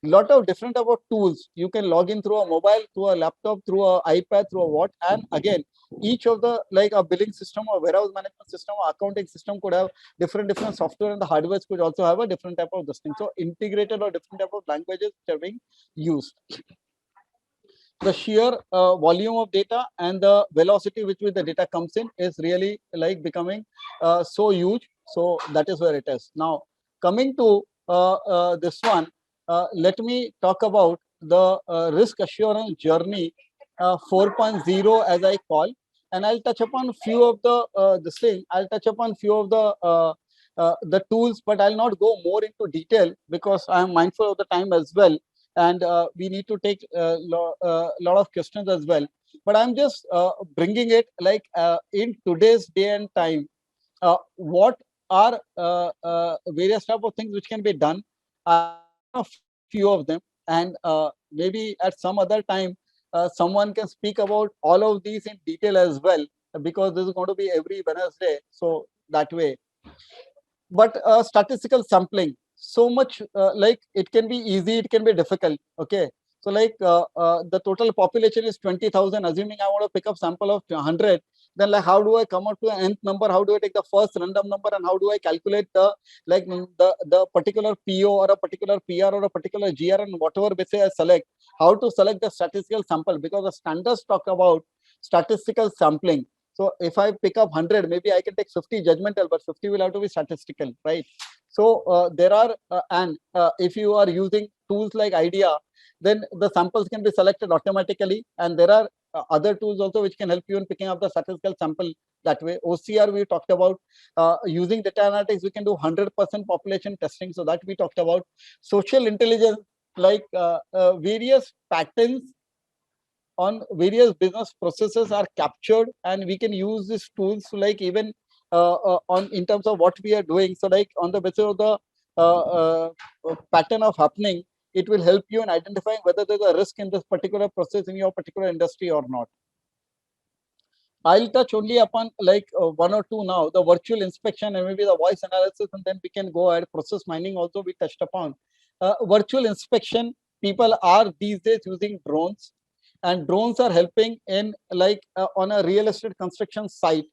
Lot of different about tools. You can log in through a mobile, through a laptop, through a iPad, through a what, and again, each of the like a billing system or warehouse management system or accounting system could have different software, and the hardware could also have a different type of this thing. So integrated or different type of languages which are being used. The sheer volume of data and the velocity with which the data comes in is really like becoming so huge. So that is where it is. Now coming to this one, let me talk about the risk assurance journey 4.0 as I call, and I'll touch upon few of the this thing. I'll touch upon few of the tools, but I'll not go more into detail because I am mindful of the time as well, and we need to take a lot of questions as well. But I'm just bringing it like in today's day and time, what are various type of things which can be done. A few of them, and maybe at some other time, someone can speak about all of these in detail as well, because this is going to be every Wednesday. So that way, but statistical sampling, so much like it can be easy, it can be difficult. Okay, so like the total population is 20,000, assuming I want to pick up sample of 100, then like how do I come up to an nth number, how do I take the first random number, and how do I calculate the like the particular PO or a particular PR or a particular GR, and whatever base I select, how to select the statistical sample, because the standards talk about statistical sampling. So if I pick up 100, maybe I can take 50 judgmental, but 50 will have to be statistical, right? So there are, and if you are using tools like IDEA, then the samples can be selected automatically. And there are other tools also which can help you in picking up the statistical sample that way. OCR we talked about. Using data analytics, we can do 100% population testing. So that we talked about. Social intelligence, like various patterns on various business processes are captured, and we can use these tools to like even on in terms of what we are doing. So like on the basis of the pattern of happening, it will help you in identifying whether there's a risk in this particular process in your particular industry or not. I'll touch only upon like one or two now, the virtual inspection and maybe the voice analysis, and then we can go ahead. Process mining also we touched upon. Virtual inspection, people are these days using drones, and drones are helping in like on a real estate construction site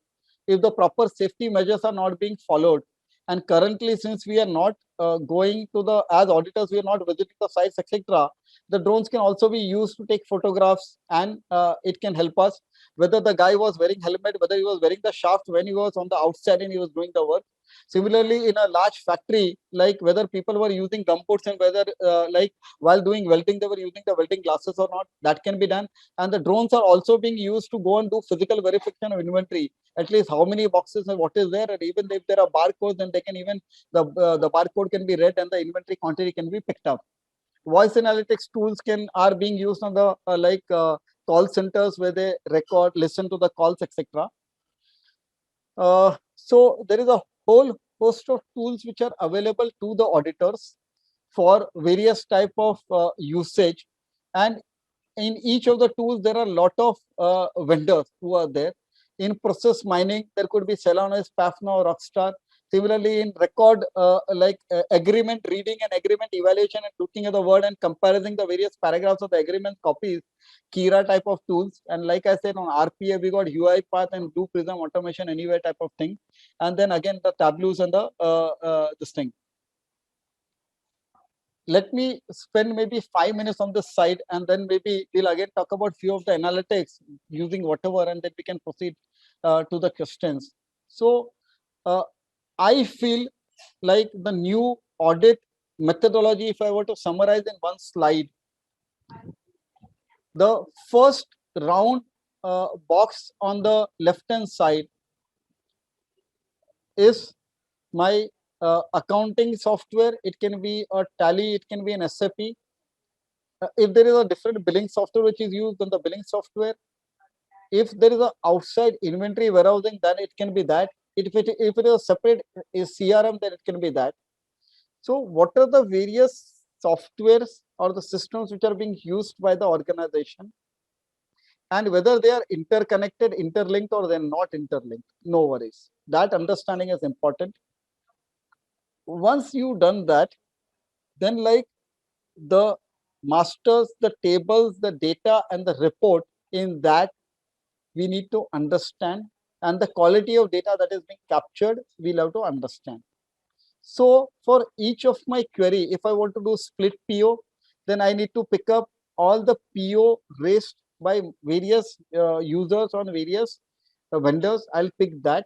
if the proper safety measures are not being followed. And currently, since we are not going to the, as auditors, we are not visiting the sites, etc., the drones can also be used to take photographs, and it can help us whether the guy was wearing helmet, whether he was wearing the shaft when he was on the outside and he was doing the work. Similarly, in a large factory, like whether people were using gumboots and whether like while doing welding, they were using the welding glasses or not, that can be done. And the drones are also being used to go and do physical verification of inventory, at least how many boxes and what is there. And even if there are barcodes, then they can even, the barcode can be read and the inventory quantity can be picked up. Voice analytics tools are being used on the call centers where they record, listen to the calls, etc. So there is a whole host of tools which are available to the auditors for various type of usage, and in each of the tools there are a lot of vendors who are there. In process mining there could be Celonis, Pafna or Rockstar. Similarly in record agreement reading and agreement evaluation and looking at the word and comparing the various paragraphs of the agreement copies, Kira type of tools. And like I said, on RPA we got UiPath and Blue Prism automation anywhere type of thing. And then again the Tableaus and the this thing. Let me spend maybe 5 minutes on this side, and then maybe we'll again talk about few of the analytics using whatever, and then we can proceed to the questions. So I feel like the new audit methodology, if I were to summarize in one slide, the first round box on the left hand side is my accounting software. It can be a Tally, it can be an SAP. If there is a different billing software which is used, then the billing software. If there is a outside inventory warehousing, then it can be that. If it is a separate CRM, then it can be that. So what are the various softwares or the systems which are being used by the organization, and whether they are interconnected, interlinked, or they're not interlinked? No worries. That understanding is important. Once you've done that, then like the masters, the tables, the data, and the report, in that we need to understand, and the quality of data that is being captured, we'll have to understand. So for each of my query, if I want to do split PO, then I need to pick up all the PO raised by various users on various vendors. I'll pick that.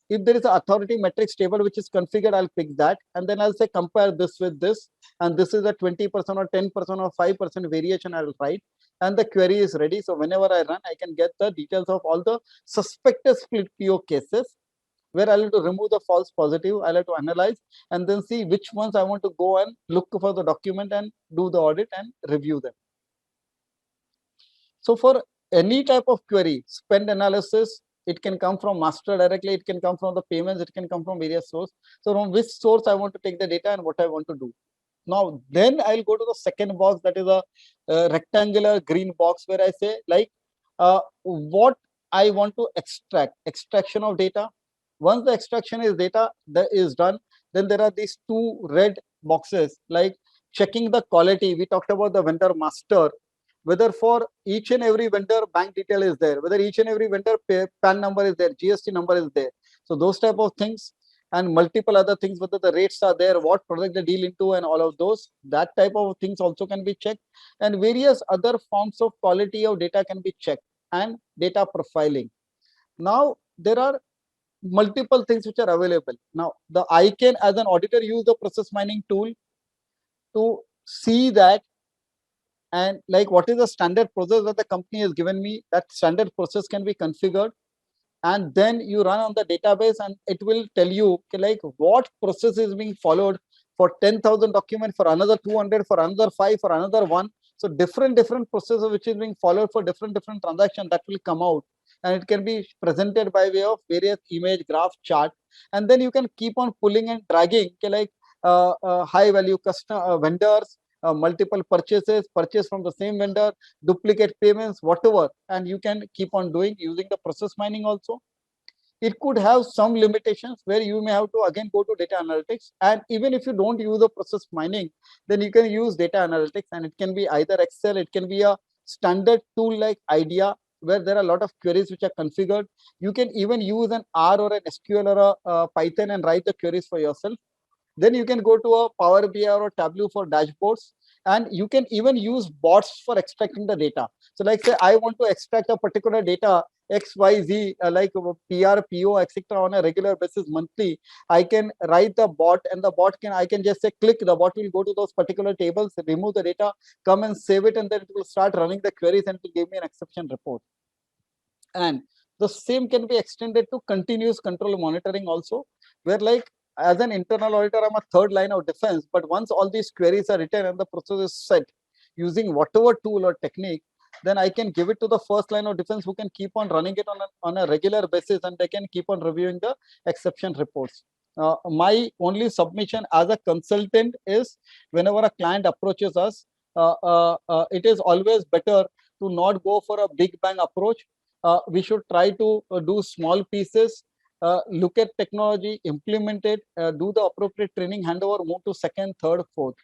If there is an authority metrics table which is configured, I'll pick that, and then I'll say compare this with this, and this is a 20% or 10% or 5% variation I will write, and the query is ready. So whenever I run, I can get the details of all the suspected split PO cases, where I'll have to remove the false positive. I'll have to analyze and then see which ones I want to go and look for the document and do the audit and review them. So for any type of query, spend analysis, it can come from master directly, it can come from the payments, it can come from various sources. So from which source I want to take the data and what I want to do. Now, then I'll go to the second box, that is a rectangular green box, where I say like what I want to extract, extraction of data. Once the extraction is data that is done, then there are these two red boxes, like checking the quality. We talked about the vendor master, whether for each and every vendor bank detail is there, whether each and every vendor PAN number is there, GST number is there. So those type of things, and multiple other things, whether the rates are there, what product they deal into, and all of those, that type of things also can be checked. And various other forms of quality of data can be checked, and data profiling. Now there are multiple things which are available. Now I can, as an auditor, use the process mining tool to see that, and like what is the standard process that the company has given me. That standard process can be configured, and then you run on the database, and it will tell you like what process is being followed for 10,000 documents, for another 200, for another 5, for another 1. So different processes which is being followed for different transactions, that will come out, and it can be presented by way of various image, graph, chart. And then you can keep on pulling and dragging like high value customer vendors, multiple purchases, purchase from the same vendor, duplicate payments, whatever, and you can keep on doing using the process mining also. It could have some limitations where you may have to again go to data analytics, and even if you don't use the process mining, then you can use data analytics, and it can be either Excel, it can be a standard tool like Idea, where there are a lot of queries which are configured. You can even use an R or an SQL or a Python and write the queries for yourself. Then you can go to a Power BI or Tableau for dashboards, and you can even use bots for extracting the data. So like say I want to extract a particular data XYZ, like PR, PO, etc. on a regular basis monthly. I can write the bot, and the bot can, I can just say click, the bot will go to those particular tables, remove the data, come and save it, and then it will start running the queries and it will give me an exception report. And the same can be extended to continuous control monitoring also, where like as an internal auditor, I'm a third line of defense, but once all these queries are written and the process is set using whatever tool or technique, then I can give it to the first line of defense, who can keep on running it on a regular basis, and they can keep on reviewing the exception reports. My only submission as a consultant is whenever a client approaches us, it is always better to not go for a big bang approach. We should try to do small pieces, look at technology, implement it, do the appropriate training, handover, move to second, third, fourth.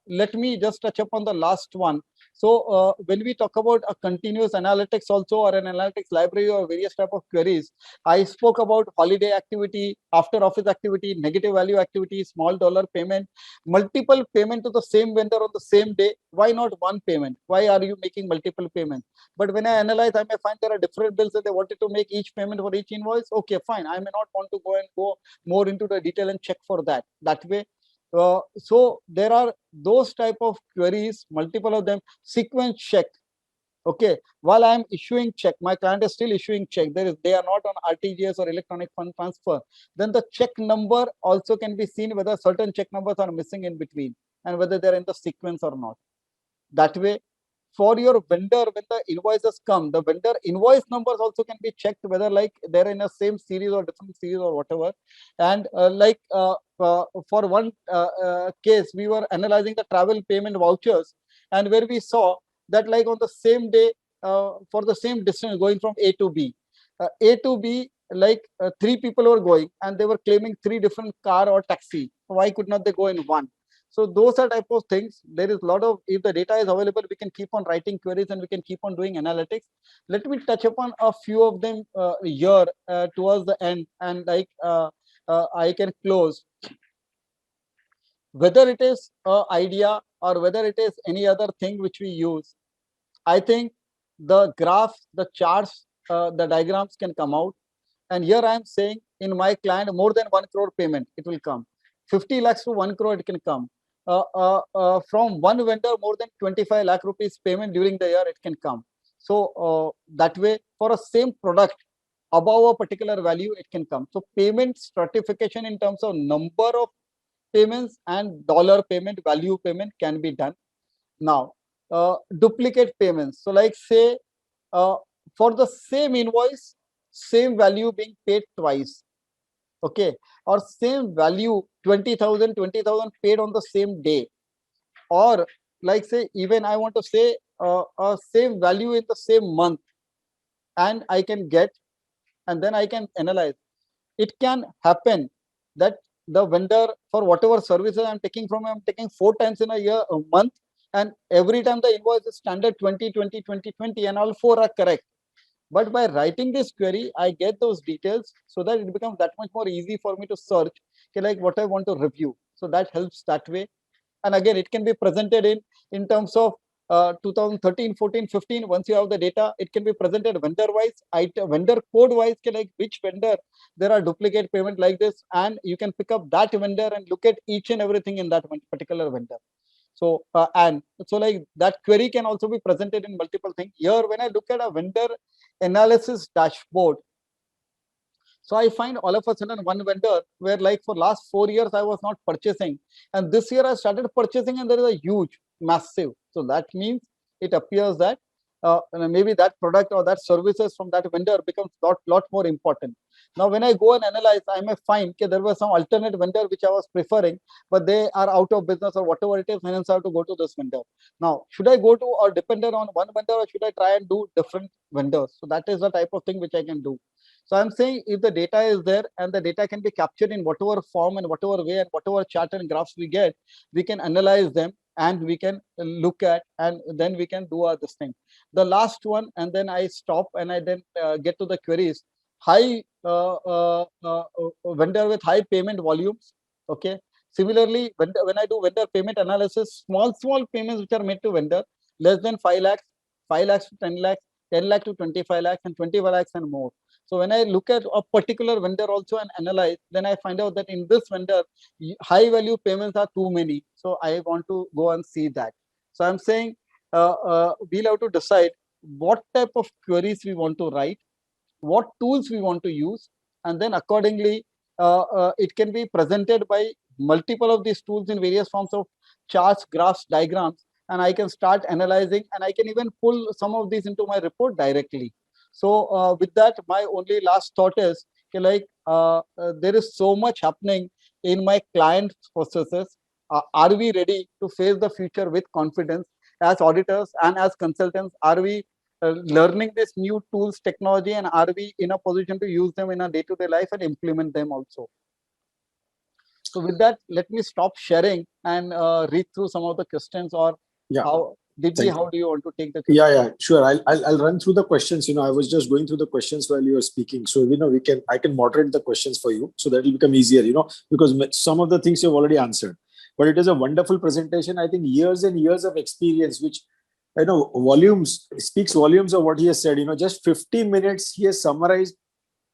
Let me just touch upon the last one. So when we talk about a continuous analytics also, or an analytics library, or various type of queries, I spoke about holiday activity, after office activity, negative value activity, small dollar payment, multiple payment to the same vendor on the same day. Why not one payment? Why are you making multiple payments? But when I analyze, I may find there are different bills that they wanted to make each payment for each invoice. Okay, fine. I may not want to go more into the detail and check for that. That way, so there are those type of queries, multiple of them. Sequence check. Okay, while I am issuing check, my client is still issuing check. They are not on RTGS or electronic fund transfer. Then the check number also can be seen whether certain check numbers are missing in between and whether they're in the sequence or not. That way, for your vendor, when the invoices come, the vendor invoice numbers also can be checked whether like they're in the same series or different series or whatever. And for one case, we were analyzing the travel payment vouchers, and where we saw that like on the same day, for the same distance going from A to B, like three people were going and they were claiming three different car or taxi. Why could not they go in one? So those are type of things. There is a lot of, if the data is available, we can keep on writing queries and we can keep on doing analytics. Let me touch upon a few of them here towards the end, and I can close. Whether it is idea or whether it is any other thing which we use, I think the graphs, the charts, the diagrams can come out. And here I am saying in my client, more than 1 crore payment, it will come. 50 lakhs to 1 crore, it can come. From one vendor, more than 25 lakh rupees payment during the year, it can come. So that way, for a same product, above a particular value, it can come. So payment stratification in terms of number of payments and dollar payment, value payment can be done. Now, duplicate payments. So like say, for the same invoice, same value being paid twice. Okay, or same value 20,000 paid on the same day, or like say even I want to say same value in the same month, and I can get, and then I can analyze. It can happen that the vendor, for whatever services I'm taking from him, I'm taking 4 times in a month, and every time the invoice is standard 20, 20, 20, 20, and all 4 are correct. But by writing this query, I get those details so that it becomes that much more easy for me to search, okay, like what I want to review. So that helps that way. And again, it can be presented in terms of 2013, 14, 15. Once you have the data, it can be presented vendor wise, vendor code wise, like which vendor there are duplicate payment like this, and you can pick up that vendor and look at each and everything in that one particular vendor. So and so like that query can also be presented in multiple things. Here, when I look at a vendor analysis dashboard, so I find all of a sudden one vendor where like for last 4 years I was not purchasing, and this year I started purchasing, and there is a huge, massive. So that means it appears that maybe that product or that services from that vendor becomes lot more important. Now, when I go and analyze, I may find that there was some alternate vendor which I was preferring, but they are out of business or whatever it is, hence I have to go to this vendor. Now, should I go to or dependent on one vendor, or should I try and do different vendors? So that is the type of thing which I can do. So I'm saying if the data is there and the data can be captured in whatever form and whatever way and whatever chart and graphs we get, we can analyze them and we can look at, and then we can do this thing. The last one, and then I stop and I then get to the queries. High vendor with high payment volumes. Okay. Similarly, when I do vendor payment analysis, small payments which are made to vendor, less than 5 lakhs, 5 lakhs to 10 lakhs, 10 lakh to 25 lakhs, and 25 lakhs and more. So when I look at a particular vendor also and analyze, then I find out that in this vendor, high value payments are too many. So I want to go and see that. So I'm saying we'll have to decide what type of queries we want to write, what tools we want to use, and then accordingly, it can be presented by multiple of these tools in various forms of charts, graphs, diagrams, and I can start analyzing, and I can even pull some of these into my report directly. So with that, my only last thought is, like there is so much happening in my client processes. Are we ready to face the future with confidence as auditors and as consultants? Are we learning these new tools, technology, and are we in a position to use them in our day-to-day life and implement them also? So with that, let me stop sharing and read through some of the questions, or Yeah. how Thank how do you want to take the Yeah, yeah, sure. I'll run through the questions. I was just going through the questions while you were speaking. So, I can moderate the questions for you. So that will become easier, because some of the things you've already answered. But it is a wonderful presentation. I think years and years of experience, which, speaks volumes of what he has said. Just 50 minutes, he has summarized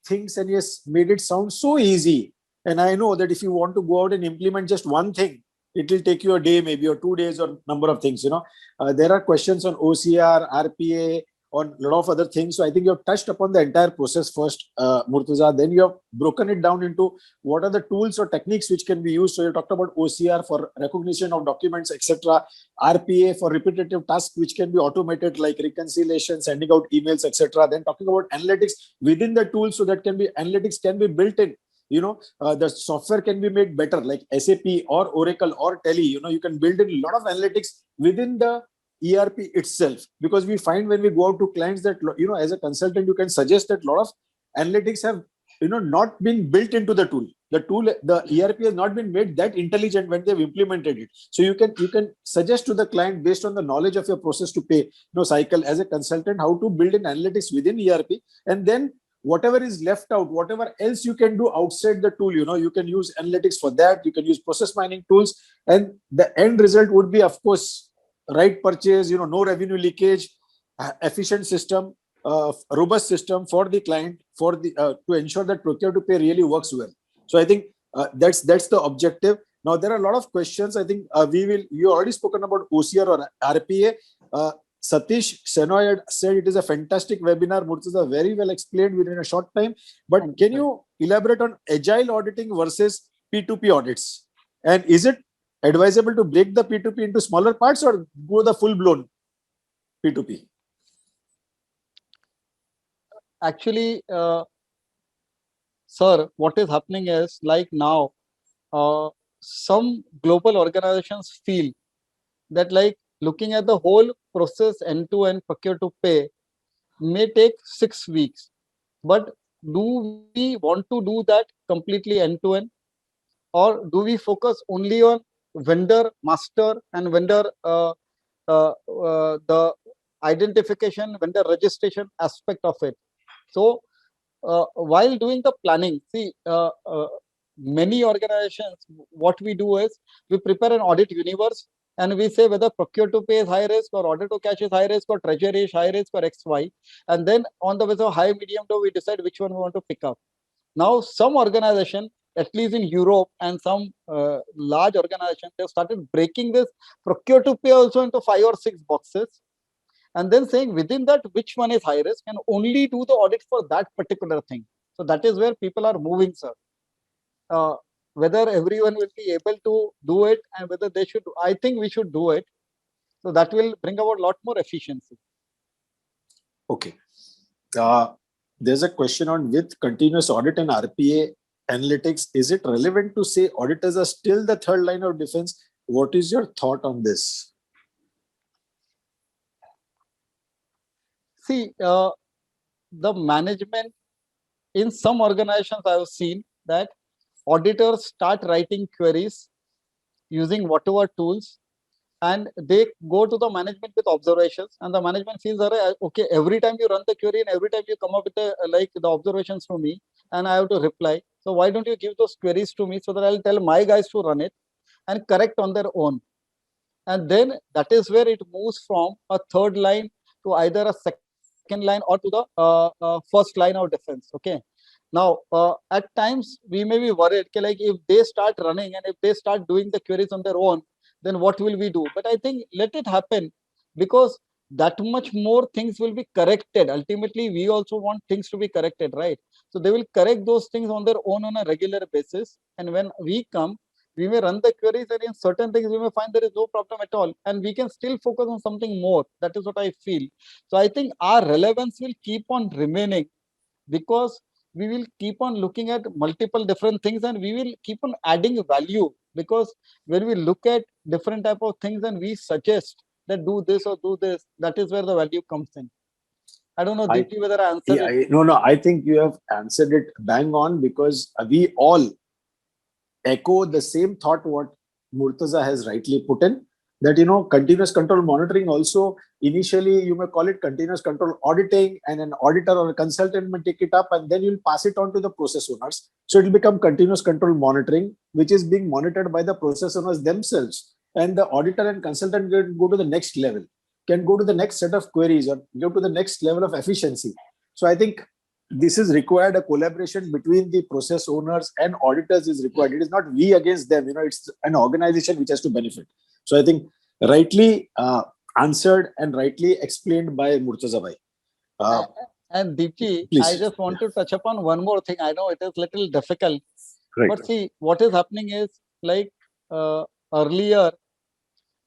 things and he has made it sound so easy. And I know that if you want to go out and implement just one thing, it will take you a day, maybe, or 2 days, or number of things. There are questions on OCR, RPA, on a lot of other things. So I think you have touched upon the entire process first, Murtuza. Then you have broken it down into what are the tools or techniques which can be used. So you talked about OCR for recognition of documents, etc. RPA for repetitive tasks which can be automated, like reconciliation, sending out emails, etc. Then talking about analytics within the tool, so that analytics can be built in. The software can be made better, like SAP or Oracle or Tele. You can build in a lot of analytics within the ERP itself, because we find when we go out to clients that, as a consultant, you can suggest that a lot of analytics have, not been built into the tool. The ERP has not been made that intelligent when they've implemented it. So you can suggest to the client, based on the knowledge of your process to pay, cycle, as a consultant, how to build in analytics within ERP, and then whatever is left out, whatever else you can do outside the tool, you can use analytics for that. You can use process mining tools, and the end result would be, of course, right purchase, no revenue leakage, efficient system, robust system for the client, for the to ensure that procure to pay really works well. So I think that's the objective. Now there are a lot of questions. I think you already spoken about OCR or RPA. Satish Shenoy had said it is a fantastic webinar. Murtuza very well explained within a short time. But can you elaborate on agile auditing versus P2P audits? And is it advisable to break the P2P into smaller parts, or go the full-blown P2P? Actually, sir, what is happening is, like now, some global organizations feel that, like, looking at the whole process end-to-end procure to pay may take 6 weeks. But do we want to do that completely end-to-end, or do we focus only on vendor master and vendor the identification, vendor registration aspect of it? So while doing the planning, see, many organizations, what we do is we prepare an audit universe, and we say whether procure to pay is high risk, or order to cash is high risk, or treasury is high risk, or XY. And then on the basis of high, medium, low, we decide which one we want to pick up. Now, some organization, at least in Europe, and some large organizations, they have started breaking this procure to pay also into 5 or 6 boxes, and then saying within that which one is high risk, and only do the audit for that particular thing. So that is where people are moving, sir. Whether everyone will be able to do it, and whether they should, I think we should do it. So that will bring about a lot more efficiency. Okay. There's a question on, with continuous audit and RPA analytics, is it relevant to say auditors are still the third line of defense? What is your thought on this? See, the management in some organizations, I have seen that auditors start writing queries using whatever tools, and they go to the management with observations, and the management feels, okay, every time you run the query and every time you come up with the observations to me, and I have to reply. So why don't you give those queries to me, so that I'll tell my guys to run it and correct on their own. And then that is where it moves from a third line to either a second line, or to the first line of defense. Okay. Now, at times we may be worried, like, if they start running and if they start doing the queries on their own, then what will we do? But I think let it happen, because that much more things will be corrected. Ultimately, we also want things to be corrected, right? So they will correct those things on their own on a regular basis. And when we come, we may run the queries, and in certain things we may find there is no problem at all, and we can still focus on something more. That is what I feel. So I think our relevance will keep on remaining, because we will keep on looking at multiple different things and we will keep on adding value, because when we look at different type of things and we suggest that do this or do this, that is where the value comes in. I don't know, I- Deepti, whether I answered it. No, I think you have answered it bang on, because we all echo the same thought what Murtaza has rightly put in, that continuous control monitoring also, initially you may call it continuous control auditing, and an auditor or a consultant may take it up and then you'll pass it on to the process owners. So it will become continuous control monitoring, which is being monitored by the process owners themselves, and the auditor and consultant can go to the next level, can go to the next set of queries or go to the next level of efficiency. So I think this is required, a collaboration between the process owners and auditors is required. It is not we against them, it's an organization which has to benefit. So I think rightly answered and rightly explained by Murtaza bhai. And Deepti, Please. I just want to touch upon one more thing. I know it is little difficult, Right. but see, what is happening is, like, earlier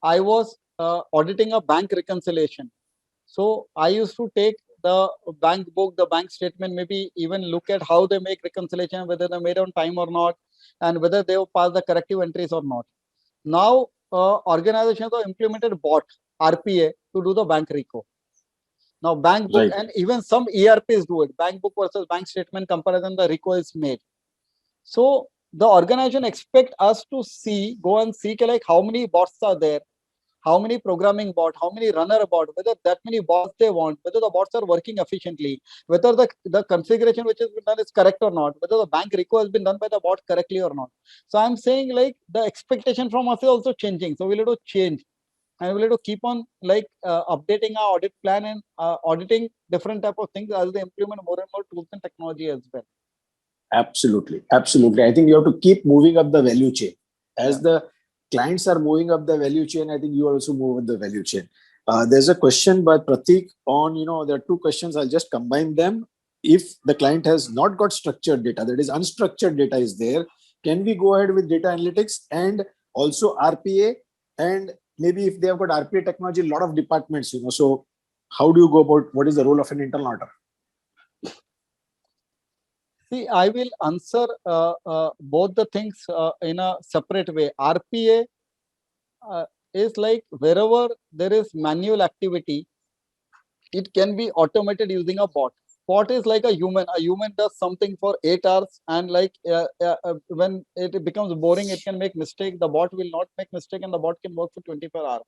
I was auditing a bank reconciliation. So I used to take the bank book, the bank statement, maybe even look at how they make reconciliation, whether they made on time or not, and whether they have passed the corrective entries or not. Now, organizations have implemented bot, RPA, to do the bank reco. Now, bank book, Right. and even some ERPs do it. Bank book versus bank statement comparison, the reco is made. So the organization expect us to go and see like how many bots are there, how many programming bot, how many runner bot, whether that many bots they want, whether the bots are working efficiently, whether the configuration which has been done is correct or not, whether the bank reco has been done by the bot correctly or not. So I'm saying, like, the expectation from us is also changing. So we'll have to change, and we'll have to keep on updating our audit plan and auditing different type of things as they implement more and more tools and technology as well. Absolutely. I think you have to keep moving up the value chain. As the clients are moving up the value chain, I think you also move up the value chain. There's a question by Pratik on, there are two questions. I'll just combine them. If the client has not got structured data, that is unstructured data is there, can we go ahead with data analytics and also RPA? And maybe if they have got RPA technology, a lot of departments, so how do you go about, what is the role of an internal auditor? See, I will answer both the things in a separate way. RPA is like wherever there is manual activity, it can be automated using a bot. Bot is like a human. A human does something for 8 hours, and when it becomes boring, it can make mistake. The bot will not make mistake, and the bot can work for 24 hours.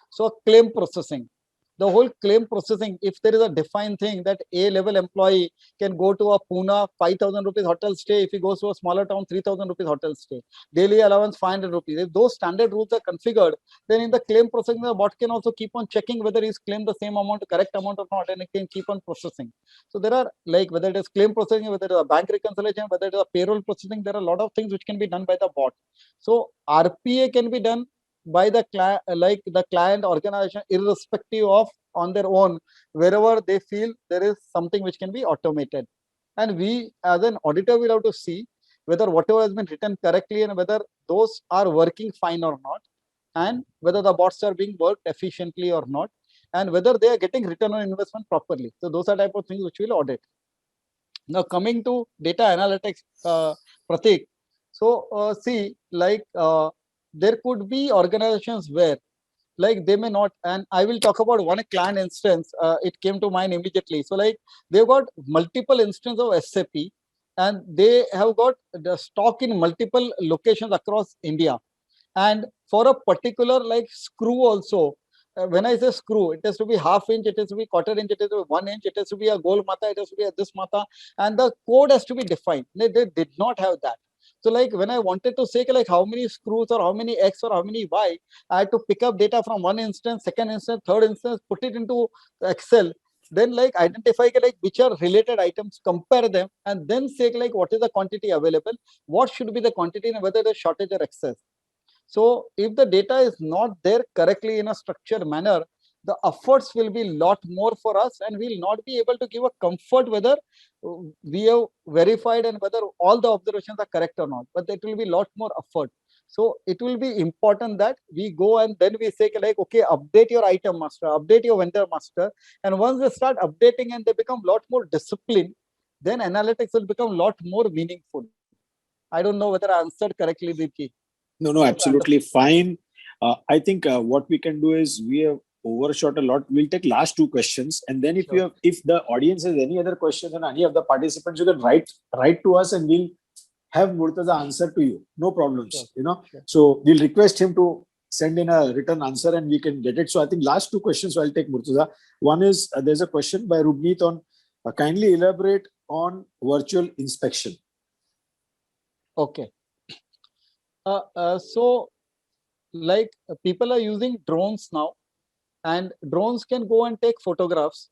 So claim processing, the whole claim processing, if there is a defined thing that a level employee can go to a Pune 5,000 rupees hotel stay, if he goes to a smaller town 3,000 rupees hotel stay, daily allowance 500 rupees, if those standard rules are configured, then in the claim processing the bot can also keep on checking whether he's claimed the same amount, correct amount or not, and it can keep on processing. So there are, like, whether it is claim processing, whether it is a bank reconciliation, whether it is a payroll processing, there are a lot of things which can be done by the bot. So RPA can be done by the client organization, irrespective of on their own, wherever they feel there is something which can be automated. And we as an auditor will have to see whether whatever has been written correctly and whether those are working fine or not, and whether the bots are being worked efficiently or not, and whether they are getting return on investment properly. So those are type of things which we'll audit. Now coming to data analytics, Pratik. So see, there could be organizations where, like, they may not, and I will talk about one client instance. It came to mind immediately. So like, they've got multiple instances of SAP, and they have got the stock in multiple locations across India. And for a particular like screw also, when I say screw, it has to be half inch, it has to be quarter inch, it has to be 1 inch, it has to be a goal mata, it has to be a this mata, and the code has to be defined. They did not have that. So like, when I wanted to say like how many screws or how many X or how many Y, I had to pick up data from one instance, second instance, third instance, put it into Excel, then like identify like which are related items, compare them, and then say like what is the quantity available, what should be the quantity, and whether there's shortage or excess. So if the data is not there correctly in a structured manner, the efforts will be a lot more for us, and we'll not be able to give a comfort whether we have verified and whether all the observations are correct or not. But it will be a lot more effort. So it will be important that we go and then we say like, okay, update your item master, update your vendor master. And once they start updating and they become a lot more disciplined, then analytics will become a lot more meaningful. I don't know whether I answered correctly, Deepki. No, absolutely fine. I think what we can do is we have overshot a lot. We'll take last two questions, and then Sure. if the audience has any other questions on any of the participants, you can write to us, and we'll have Murtaza answer to you. No problems. Sure. Sure. So we'll request him to send in a written answer, and we can get it. So I think last two questions I'll take, Murtaza. One is there's a question by Rubneet on kindly elaborate on virtual inspection. Okay. So, like people are using drones now, and drones can go and take photographs.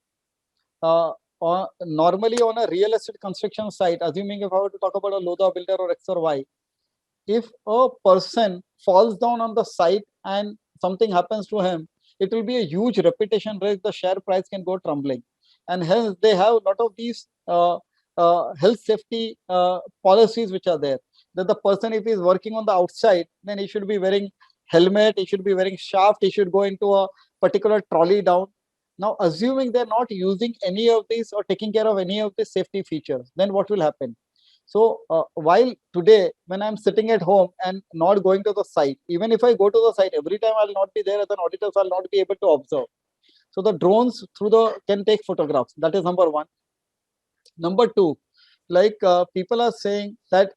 Normally on a real estate construction site, assuming if I were to talk about a Lodha builder or X or Y, if a person falls down on the site and something happens to him, it will be a huge reputation risk. The share price can go tumbling, and hence they have a lot of these health safety policies which are there. That the person, if he is working on the outside, then he should be wearing helmet, he should be wearing shaft, he should go into a particular trolley down. Now, assuming they're not using any of these or taking care of any of the safety features, then what will happen? So while today, when I'm sitting at home and not going to the site, even if I go to the site, every time I'll not be there as an auditor, so I'll not be able to observe. So the drones can take photographs. That is number one. Number two, like people are saying that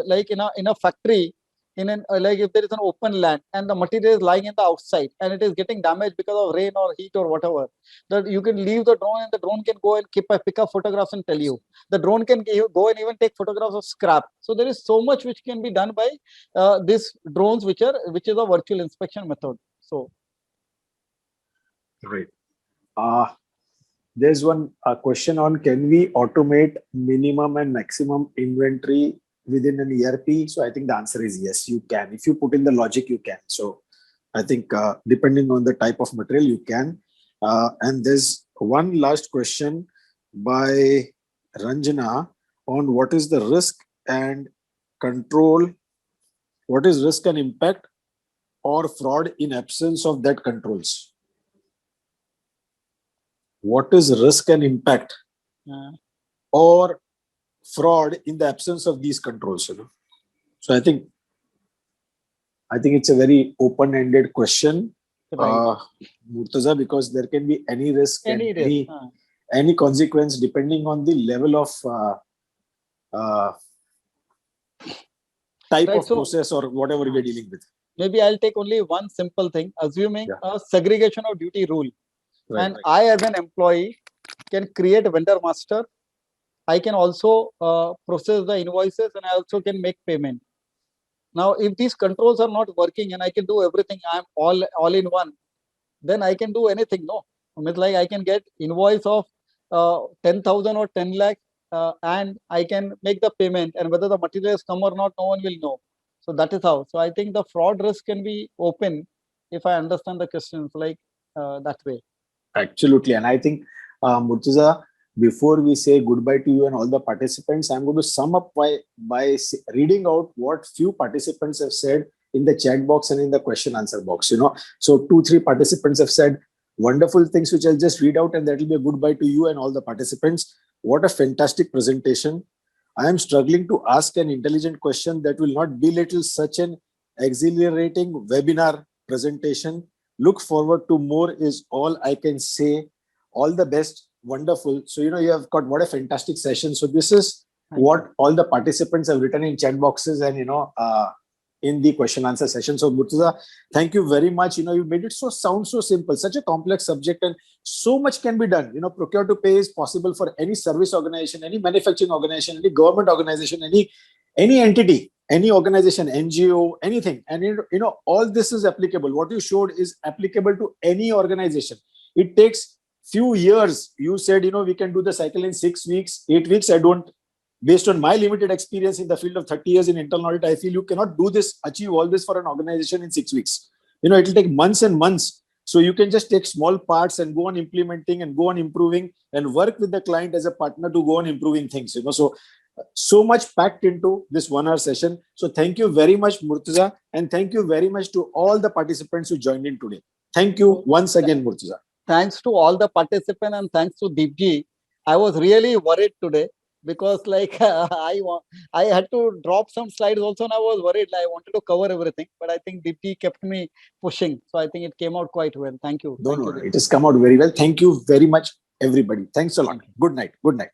like in a factory, like if there is an open land and the material is lying in the outside and it is getting damaged because of rain or heat or whatever, that you can leave the drone and the drone can go and pick up photographs and tell you. The drone can go and even take photographs of scrap. So there is so much which can be done by these drones, which is a virtual inspection method. So great. There's one question on, can we automate minimum and maximum inventory within an ERP? So I think the answer is yes, you can. If you put in the logic, you can. So I think depending on the type of material, you can. And there's one last question by Ranjana on what is the risk and control, what is risk and impact or fraud in absence of that controls? What is risk and impact or fraud in the absence of these controls? So I think it's a very open-ended question, right. Murtaza, because there can be any risk, any consequence depending on the level of type of process or whatever we're dealing with. Maybe I'll take only one simple thing, assuming a segregation of duty rule. Right, and I, as an employee, can create a vendor master. I can also process the invoices, and I also can make payment. Now, if these controls are not working and I can do everything, I'm all in one, then I can do anything. No, I mean, like I can get invoice of 10,000 or 10 lakh, and I can make the payment, and whether the material has come or not, no one will know. So that is how. So I think the fraud risk can be open if I understand the questions like that way. Absolutely. And I think, Murtaza, before we say goodbye to you and all the participants, I'm going to sum up by reading out what few participants have said in the chat box and in the question answer box. So 2-3 participants have said wonderful things, which I'll just read out, and that will be a goodbye to you and all the participants. What a fantastic presentation. I am struggling to ask an intelligent question that will not belittle such an exhilarating webinar presentation. Look forward to more is all I can say. All the best. Wonderful. So, you have got what a fantastic session. So this is what all the participants have written in chat boxes and, in the question answer session. So Murtaza, thank you very much. You made it sound so simple, such a complex subject, and so much can be done. Procure to pay is possible for any service organization, any manufacturing organization, any government organization, any entity, any organization, NGO, anything. And all this is applicable. What you showed is applicable to any organization. It takes few years. You said, we can do the cycle in 6 weeks, 8 weeks. Based on my limited experience in the field of 30 years in internal audit, I feel you cannot achieve all this for an organization in 6 weeks. It will take months and months. So you can just take small parts and go on implementing and go on improving and work with the client as a partner to go on improving things. So much packed into this 1 hour session. So thank you very much, Murtaza, and thank you very much to all the participants who joined in today. Thank you once again, Murtaza. Thanks to all the participants and thanks to Deepji. I was really worried today because like I had to drop some slides also, and I was worried. I wanted to cover everything, but I think Deepti kept me pushing, so I think it came out quite well. Thank you. No, Thank no, you, no. Deepti. It has come out very well. Thank you very much, everybody. Thanks a lot. Thank you. Good night. Good night.